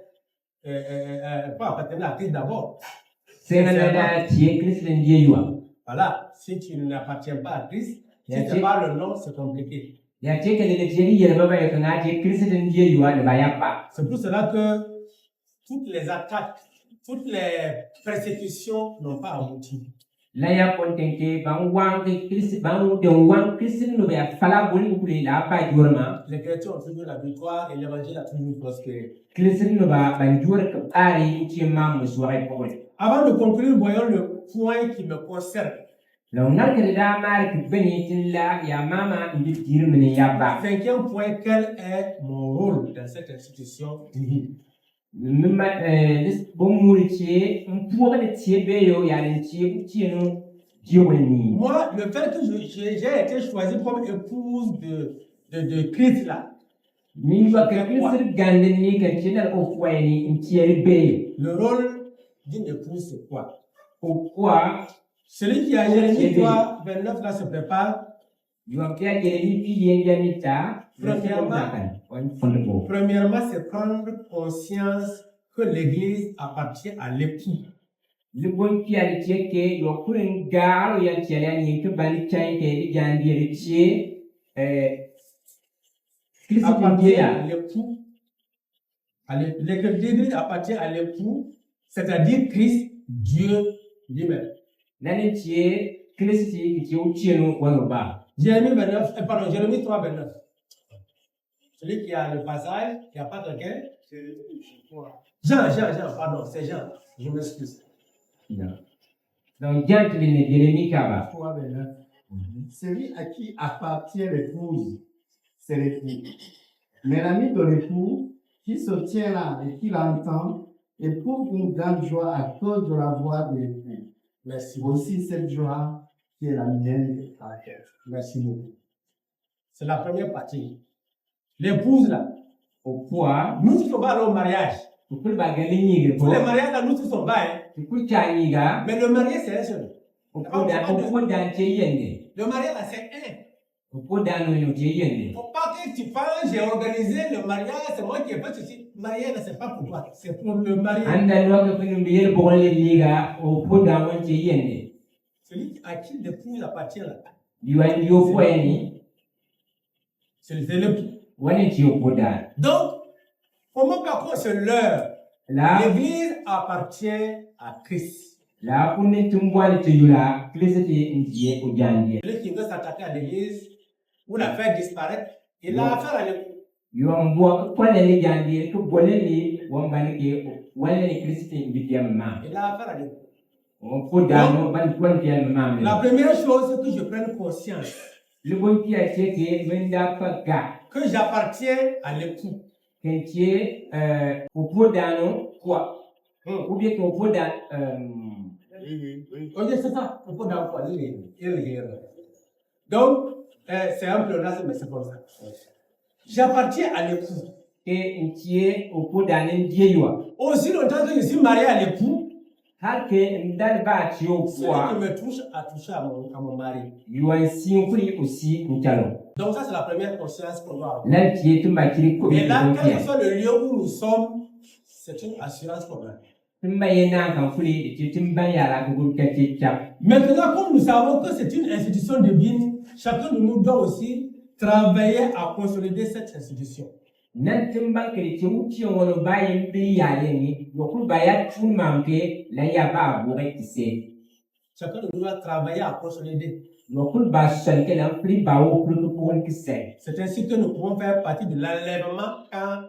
pas appartenir à Christ d'abord. sena da tie kristo ndiye yuan Voilà. Si tu n'appartiens pas à Christ, si Bien tu sûr. pas le nom, c'est compliqué. ya ce kele da tiye yere baba ya kana ce kristo ndiye yuan ba ya ba C'est pour cela que toutes les attaques, toutes les persécutions n'ont pas abouti. la ya kontenke ban wang kristo ban de wang kristo no ya fala boli ukule la ba jorma Les chrétiens ont toujours la victoire et l'évangile a toujours prospéré. kristo no ba ban jor ka ari uti ma mo suare ko Avant de conclure, voyons le point qui me concerne. la ngar ke da mar ke beni tilla ya mama indi tirmini ya ba Cinquième point, quel est mon rôle dans cette institution divine? mimma bon muri ce mpuwa ka tie be yo ya ni tie uti no jiwani Moi, le fait que j'ai été choisi comme épouse de Christ là, min ba ka kristo ganden ni ka tilla ko kwani intiere be le rôle d'une épouse, c'est quoi? pourquoi Celui qui a Jérémie 3, 29 là se prépare. yuakia jeremi pili yanita Premièrement, c'est prendre conscience que l'Église appartient à l'époux. le bon qui a dit que yo kuren garo ya tiala ni ke bali chai ke jandi richi Appartient à l'époux. L'Église appartient à l'époux, c'est-à-dire Christ, Dieu lui-même. Nani tie Kristi ki tie no wano ba. Jérémie 29, pardon, Jérémie 3, 29. Celui qui a le passage, qui n'a pas quelqu'un. Jean, pardon, c'est Jean. Je m'excuse. Donc Jean qui est Jérémie Kaba. 3, 29. Celui à qui appartient l'épouse, c'est l'époux. Mais l'ami de l'époux, qui se tient là et qui l'entend, éprouve une grande joie à cause de la voix de l'époux. Merci. Aussi cette joie qui est la mienne à la terre. Merci beaucoup. C'est la première partie. L'épouse là, Au poids, nous ne sommes pas allés au mariage. tu peux bagali ni Pour go. les mariages là, nous ne sommes pas. Hein. Tu peux chani ga. Mais le mariage c'est un seul. Au poids dan tie yende. Le mariage là c'est un. Au poids dan no tie yende. Faut pas que tu penses, j'ai organisé le mariage, c'est moi qui ai fait ceci. Le mariage là c'est pas pour toi, c'est pour le mariage. Anda no ga finu biye bole liga au poids dan no tie yende. Celui à qui l'épouse appartient là, Yuan yo poids ni c'est l'époux. wani tie au poids dan. Donc, comment qu'on se leurre? La L'église appartient à Christ. la kuni tumbwani tuyula Kristi ndiye ujanje. Celui qui veut s'attaquer à l'église ou la faire disparaître, il a affaire à l'époux. Yuambua kwane ni janje ku bole ni wambani ke wale ni Kristi ndiye mama. Il a affaire à l'époux. On peut dans ban kwan tie mama. La première chose, c'est que je prenne conscience Le bon qui a été que menda paga que j'appartiens à l'époux. kentie au poids d'ano quoi. Ou bien au poids d'un Ok, c'est ça. On peut dans quoi? Donc, c'est un pléonasme, mais c'est comme ça. J'appartiens à l'époux. que ntie au poids d'un ndiyewa. Aussi longtemps que je suis marié à l'époux, Hake ndal ba ti au celui poids. qui me touche a touché à mon mari. Yuan sinkuri aussi ntalo. Donc ça, c'est la première conscience qu'on doit avoir. Là qui est tout makiri ko. Et là, quel que soit le lieu où nous sommes, c'est une assurance qu'on a. Timbayena kan fuli ti timbayala ko kati chap. Maintenant, comme nous savons que c'est une institution divine, chacun de nous doit aussi travailler à consolider cette institution. Nan timban kiri ti uti ngono bayin bi yale ni yokul bayat tun mampe la ya ba bo rekise. Chacun de nous doit travailler à consolider. Yokul ba san ke lan fli ba o kulu ko kise. C'est ainsi que nous pouvons faire partie de l'enlèvement quand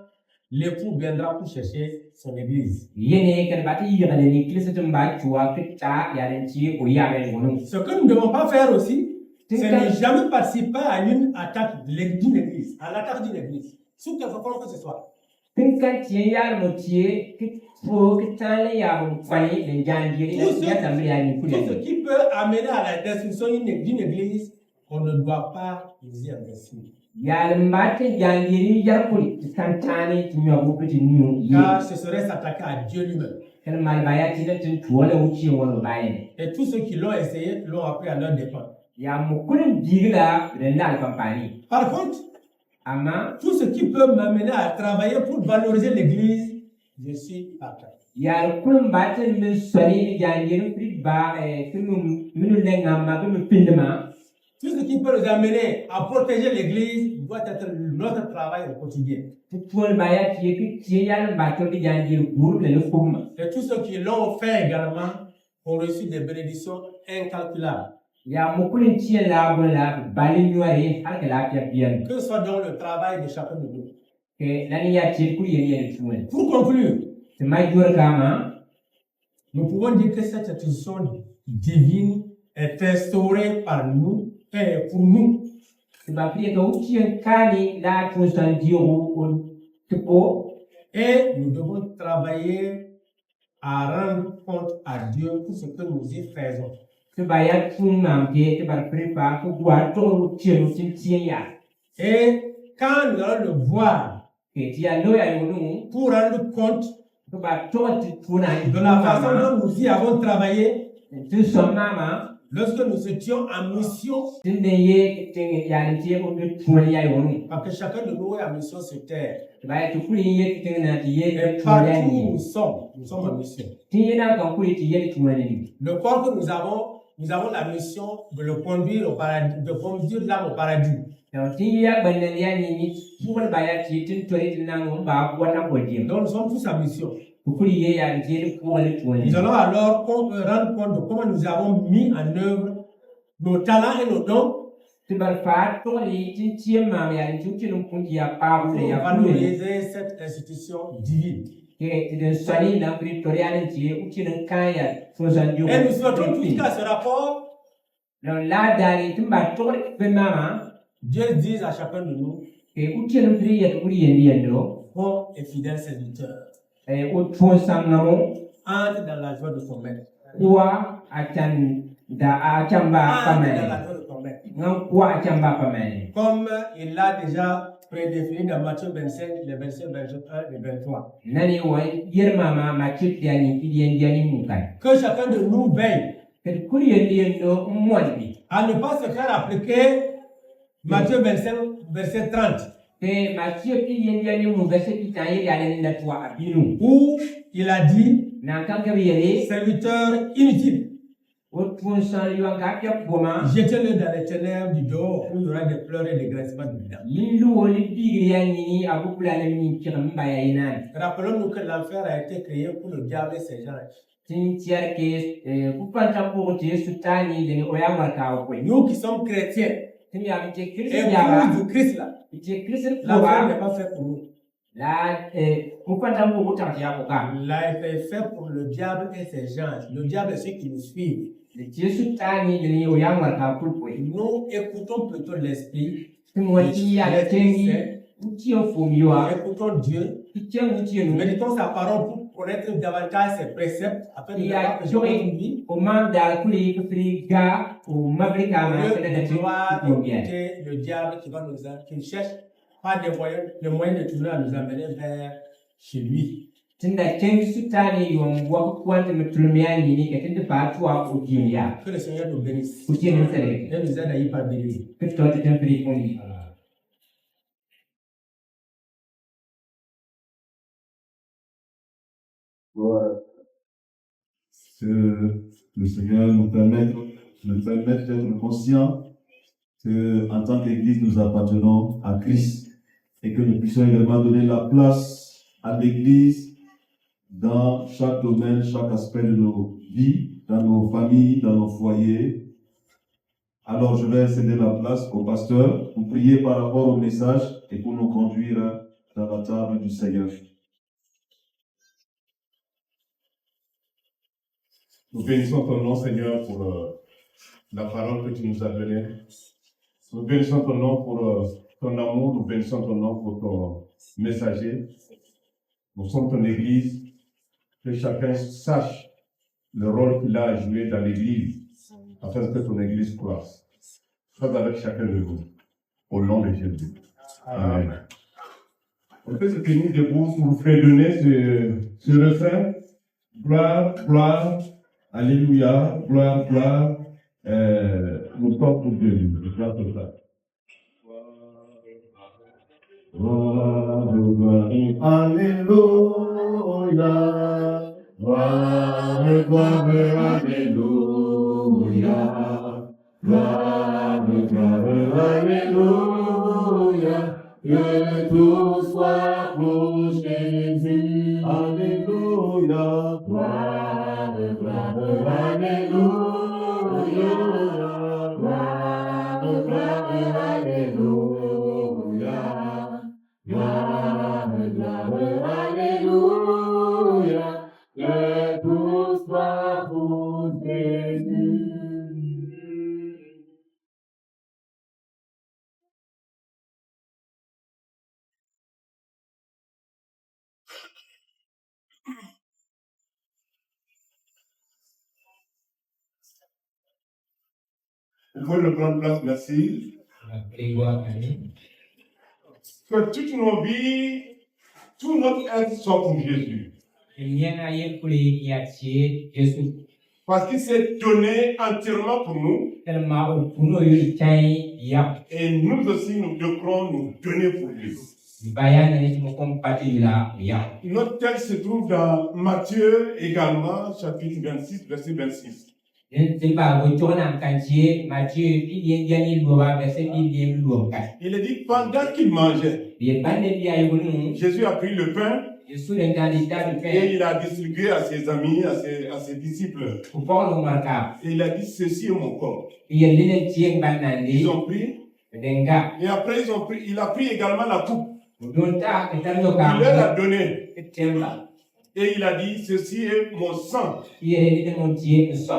l'époux viendra pour chercher son église. Yene kan bati yigale ni kilisa tumba chua kita yalen ti o yale ngono. Ce que nous ne devons pas faire aussi, c'est ne jamais participer à une attaque d'une église, à l'attaque d'une église, sous quelque forme que ce soit. Tinkan ti yal mo ti ki pro ki tale ya mo kwani le janjiri ya tamri ya ni Tout ce kule. qui peut amener à la destruction d'une église, on ne doit pas y investir. Yal mbate janjiri ya kuli kan tane ti nyo bu ti nyu yi. Car ce serait s'attaquer à Dieu lui-même. Kan mal baya ti na tin tuwala uti ngono bayin. Et tous ceux qui l'ont essayé l'ont appris à leur dépens. Ya mo kulin digla renda compagnie. Par contre, Ama tout ce qui peut m'amener à travailler pour valoriser l'église, je suis partant. yal kulin bate mi sori ni janjiri pri ba kinu minu lenga ma kinu pindema. Tout ce qui peut nous amener à protéger l'église doit être notre travail au quotidien. Tuwal baya ti ki ti yal bato di janjiri guru le kuma. Et tous ceux qui l'ont fait également ont reçu des bénédictions incalculables. Ya mukulin ci la bola bali nyore har ka lafiya biyan Que ce soit dans le travail de chacun de nous. ke lani ya ci ku yene tuwal Pour conclure, te mai jor kama nous pouvons dire que cette institution divine est instaurée par nous et pour nous. te ba priye ka uci kani la tu san dio o tuko Et nous devons travailler à rendre compte à Dieu pour ce que nous y faisons. te ba ya tun mam ke te ba prepa ko gwa to ci no tin ya Et quand nous allons le voir ke ti ya lo ya yonu pour rendre compte te ba to ti tuna de la façon dont nous y avons travaillé, tu son mama lorsque nous étions en mission, tin de ye te ya ni ti o de tuwal ya yonu parce que chacun de nous est en mission sur terre. te ba ya tu kuli ye te na ti ye Et tuwal ya partout où ni nous sommes en mission. ti ye na kan kuli ti ye tuwal ni. Le corps que nous avons la mission de le conduire au paradis, de conduire l'âme au paradis. Donc, si ya bandal ya ni pour ba ya ti tin tori tin na mo ba ko na ko dim. Donc nous sommes tous en mission. Nous allons alors rendre compte de comment nous avons mis en œuvre nos talents et nos dons pour valoriser cette institution divine. Et nous souhaitons tous qu'à ce rapport, Dieu dise à chacun de nous, bon et fidèle serviteur, entre dans la joie de son maître. Comme il l'a déjà prédéfini dans Matthieu 25, les versets 21 et 23. Que chacun de nous veille à ne pas se faire appliquer Matthieu 25, verset 30. Où il a dit, serviteur inutile, jetez-le dans les ténèbres du dehors où il y aura des pleurs et des grincements de dents. Rappelons-nous que l'enfer a été créé pour le diable et ses anges. Nous qui sommes chrétiens, et pour Christ là, l'enfer n'est pas fait pour nous. Il a été fait pour le diable et ses anges. Le diable est ceux qui nous suivent. Nous écoutons plutôt l'esprit. Écoutons Dieu. Méditons sa parole pour connaître davantage ses préceptes afin de voir que le diable qui cherche pas des moyens, le moyen de toujours à nous amener vers chez lui. Que le Seigneur nous bénisse et nous aide à y parvenir. Que le Seigneur nous permette d'être conscients qu'en tant qu'Église, nous appartenons à Christ et que nous puissions également donner la place à l'Église dans chaque domaine, chaque aspect de nos vies, dans nos familles, dans nos foyers. Alors, je vais céder la place au pasteur pour prier par rapport au message et pour nous conduire dans la table du Seigneur. Nous bénissons ton nom, Seigneur, pour la parole que tu nous as donnée. Nous bénissons ton nom pour ton amour, nous bénissons ton nom pour ton messager. Nous sommes ton Église, que chacun sache le rôle qu'il a à jouer dans l'Église, afin que ton Église croisse. Sois avec chacun de nous, au nom de Jésus. Amen. On peut se tenir debout pour vous faire donner ce refrain. Gloire, gloire, alléluia, gloire, gloire. Nous sommes pour Dieu. Gloire, gloire. Gloire, gloire, alléluia. Gloire, gloire, alléluia. Gloire, gloire, alléluia. Que tout soit pour Jésus. Alléluia. Gloire, gloire, alléluia. Gloire, gloire, alléluia. Gloire, gloire, alléluia. Que tout soit pour Jésus. Vous pouvez le prendre place, merci. Que toutes nos vies, tout notre être soit pour Jésus. Parce qu'il s'est donné entièrement pour nous. Et nous aussi, nous devrons nous donner pour lui. Notre texte se trouve dans Matthieu également, chapitre 26, verset 26. Il est dit, pendant qu'il mangeait, Jésus a pris le pain, Yesu dan tadi tadi Et il a distribué à ses amis, à ses disciples. kupong marka. Et il a dit, ceci est mon corps. Iyalina tieng banandi. Ils ont pris. Denga. Et après, il a pris également la coupe. Donta Il leur a donné. Temba. Et il a dit, ceci est mon sang. Iyalina mon tieng so.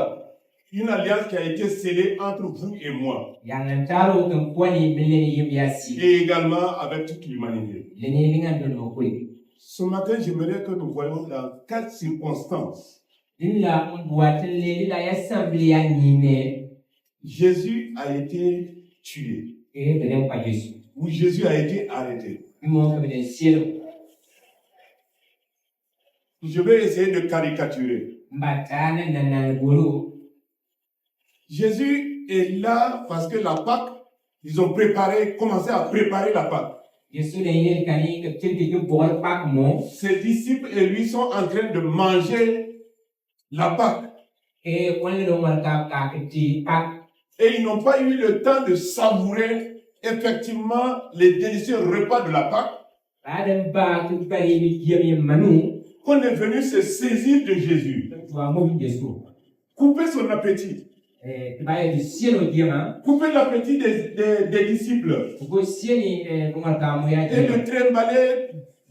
Une alliance qui a été scellée entre vous et moi. Yang antaro kempuani bileni yimbiasi. Et également avec toute l'humanité. Leni dengan dono kuli. Ce matin, j'aimerais que nous voyions dans 4 circonstances. Jésus a été tué. Ou Jésus a été arrêté. Je vais essayer de caricaturer. Jésus est là parce que la Pâque, ils ont commencé à préparer la Pâque. Ses disciples et lui sont en train de manger la Pâque. Et ils n'ont pas eu le temps de savourer effectivement les délicieux repas de la Pâque. Qu'on est venu se saisir de Jésus. Couper son appétit. Couper l'appétit des disciples. Et le trimballer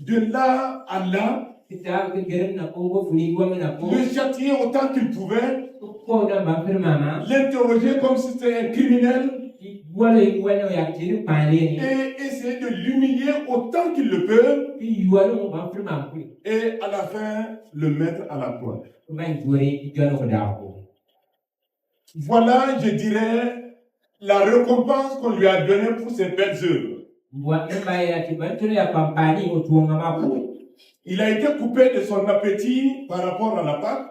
de là à là. Le châtier autant qu'il pouvait. L'interroger comme si c'était un criminel. Et essayer de l'humilier autant qu'il le peut. Et à la fin, le mettre à la croix. Voilà, je dirais, la récompense qu'on lui a donnée pour ses belles œuvres. Il a été coupé de son appétit par rapport à la Pâque.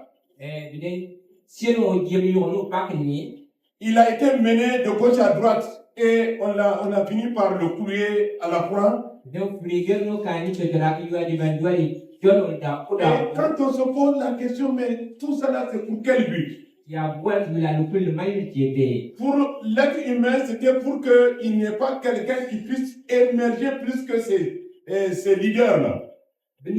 Il a été mené de gauche à droite et on a fini par le couler à la croix. Et quand on se pose la question, mais tout cela c'est pour quel but? Pour l'être humain, c'était pour qu'il n'y ait pas quelqu'un qui puisse émerger plus que ces leaders-là. Mais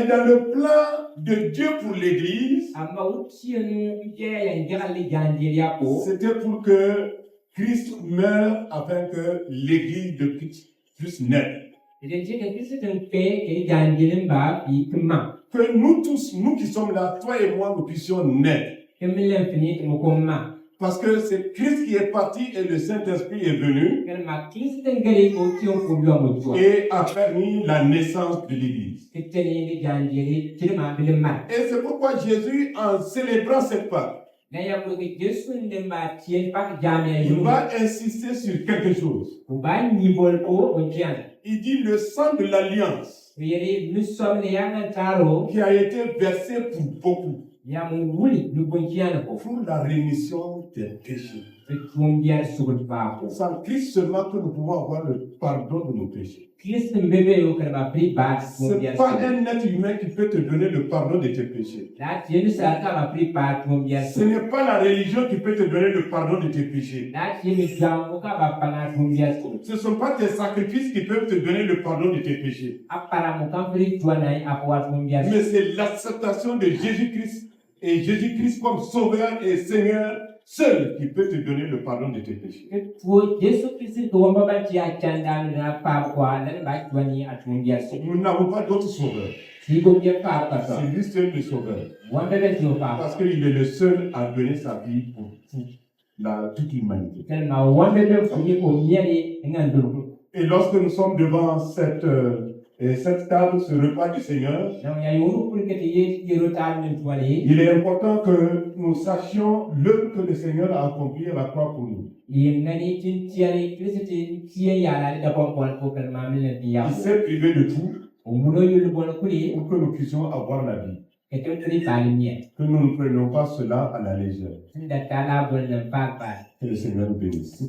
dans le plan de Dieu pour l'Église, c'était pour que Christ meure afin que l'Église de Christ puisse naître. Que nous tous, nous qui sommes là, toi et moi, nous puissions naître. Parce que c'est Christ qui est parti et le Saint-Esprit est venu et a permis la naissance de l'Église. Et c'est pourquoi Jésus, en célébrant cette Pâque, il va insister sur quelque chose. Il dit le sang de l'alliance qui a été versé pour beaucoup. Pour la rémission des péchés. Sans Christ seulement que nous pouvons avoir le pardon de nos péchés. Ce n'est pas un être humain qui peut te donner le pardon de tes péchés. Ce n'est pas la religion qui peut te donner le pardon de tes péchés. Ce ne sont pas tes sacrifices qui peuvent te donner le pardon de tes péchés. Mais c'est l'acceptation de Jésus-Christ. Et Jésus-Christ comme Sauveur et Seigneur seul qui peut te donner le pardon de tes péchés. Nous n'avons pas d'autre sauveur. C'est lui seul le sauveur. Parce qu'il est le seul à donner sa vie pour toute l'humanité. Et lorsque nous sommes devant cette table, ce repas du Seigneur, il est important que nous sachions l'œuvre que le Seigneur a accomplie à la croix pour nous. Il s'est privé de tout pour que nous puissions avoir la vie. Que nous ne prenions pas cela à la légère. Que le Seigneur nous bénisse.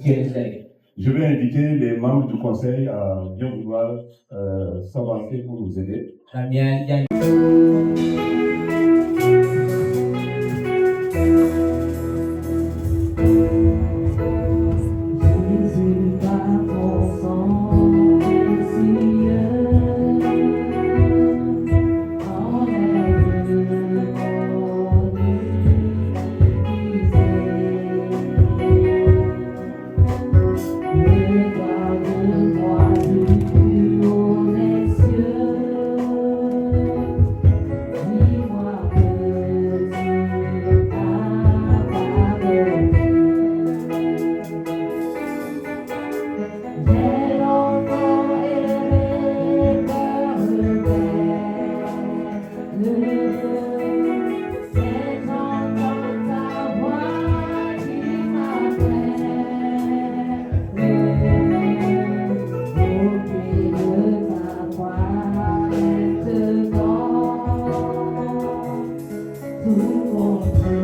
Je vais inviter les membres du conseil à bien vouloir s'avancer pour nous aider. Jésus Je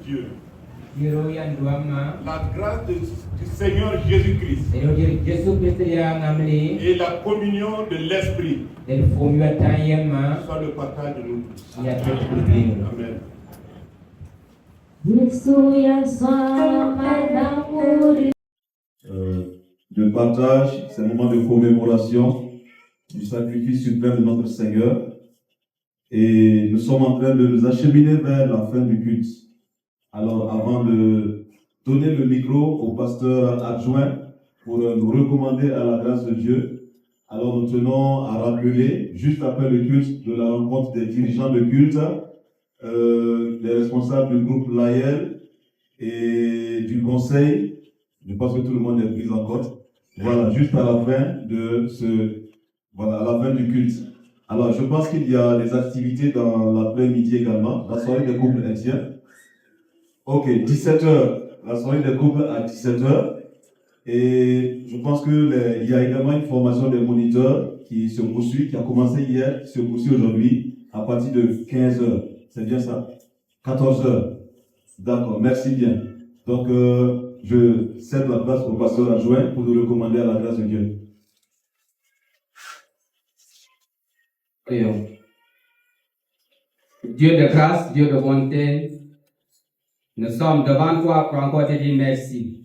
Dieu, la grâce du Seigneur Jésus-Christ et la communion de l'Esprit soit le partage de nous tous. Amen. De partage, c'est un moment de commémoration du sacrifice suprême de notre Seigneur. Et nous sommes en train de nous acheminer vers la fin du culte. Alors, avant de donner le micro au pasteur adjoint pour nous recommander à la grâce de Dieu, alors nous tenons à rappeler, juste après le culte, de la rencontre des dirigeants de culte, les responsables du groupe Laël et du conseil. Je pense que tout le monde est pris en compte. Voilà, juste à la fin de à la fin du culte. Alors, je pense qu'il y a des activités dans l'après-midi également. La soirée des couples chrétiens. Ok, 17h. La soirée des couples à 17h. Et je pense qu'il y a également une formation des moniteurs qui se poursuit, qui a commencé hier, qui se poursuit aujourd'hui à partir de 15h. C'est bien ça? 14h. D'accord, merci bien. Donc, je cède la place au pasteur adjoint pour nous recommander à la grâce de Dieu. Dieu de grâce, Dieu de bonté, nous sommes devant toi pour encore te dire merci.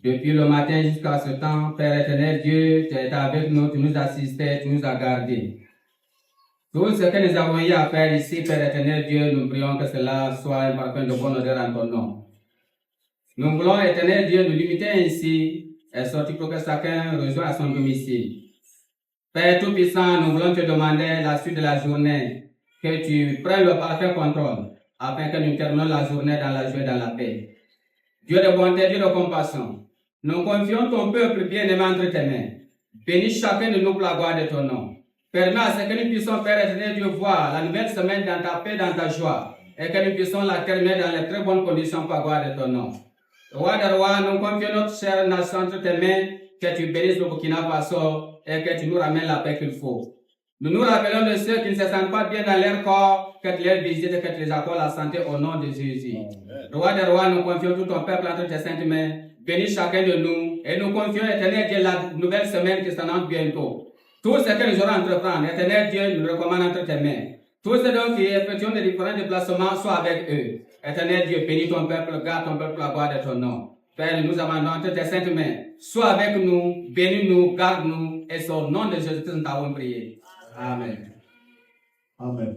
Depuis le matin jusqu'à ce temps, Père éternel Dieu, tu es avec nous, tu nous assistais, tu nous as gardés. Tout ce que nous avons eu à faire ici, Père éternel Dieu, nous prions que cela soit un parfum de bonne odeur en ton nom. Nous voulons, éternel Dieu, nous limiter ainsi et sortir pour que chacun rejoigne à son domicile. Père Tout-Puissant, nous voulons te demander la suite de la journée, que tu prennes le parfait contrôle, afin que nous terminions la journée dans la joie et dans la paix. Dieu de bonté, Dieu de compassion, nous confions ton peuple bien-aimé entre tes mains. Bénis chacun de nous pour la gloire de ton nom. Permets à ce que nous puissions, Père éternel Dieu, voir la nouvelle semaine dans ta paix, dans ta joie, et que nous puissions la terminer dans les très bonnes conditions pour la gloire de ton nom. Roi des rois, nous confions notre chère nation entre tes mains, que tu bénisses le Burkina Faso et que tu nous ramènes la paix qu'il faut. Nous nous rappelons de ceux qui ne se sentent pas bien dans leur corps, que tu les visites et que tu les accordes la santé au nom de Jésus. Roi des rois, nous confions tout ton peuple entre tes saintes mains. Bénis chacun de nous et nous confions, éternel Dieu, la nouvelle semaine qui s'annonce bientôt. Tout ce que nous aurons entreprendre, éternel Dieu, nous le recommande entre tes mains. Tous ceux donc qui effectuent des différents déplacements, soient avec eux. Éternel Dieu, bénis ton peuple, garde ton peuple pour la gloire de ton nom. Père, nous abandonnons entre tes saintes mains. Sois avec nous, bénis-nous, garde-nous, et c'est au nom de Jésus que nous t'avons prié. Amen. Amen.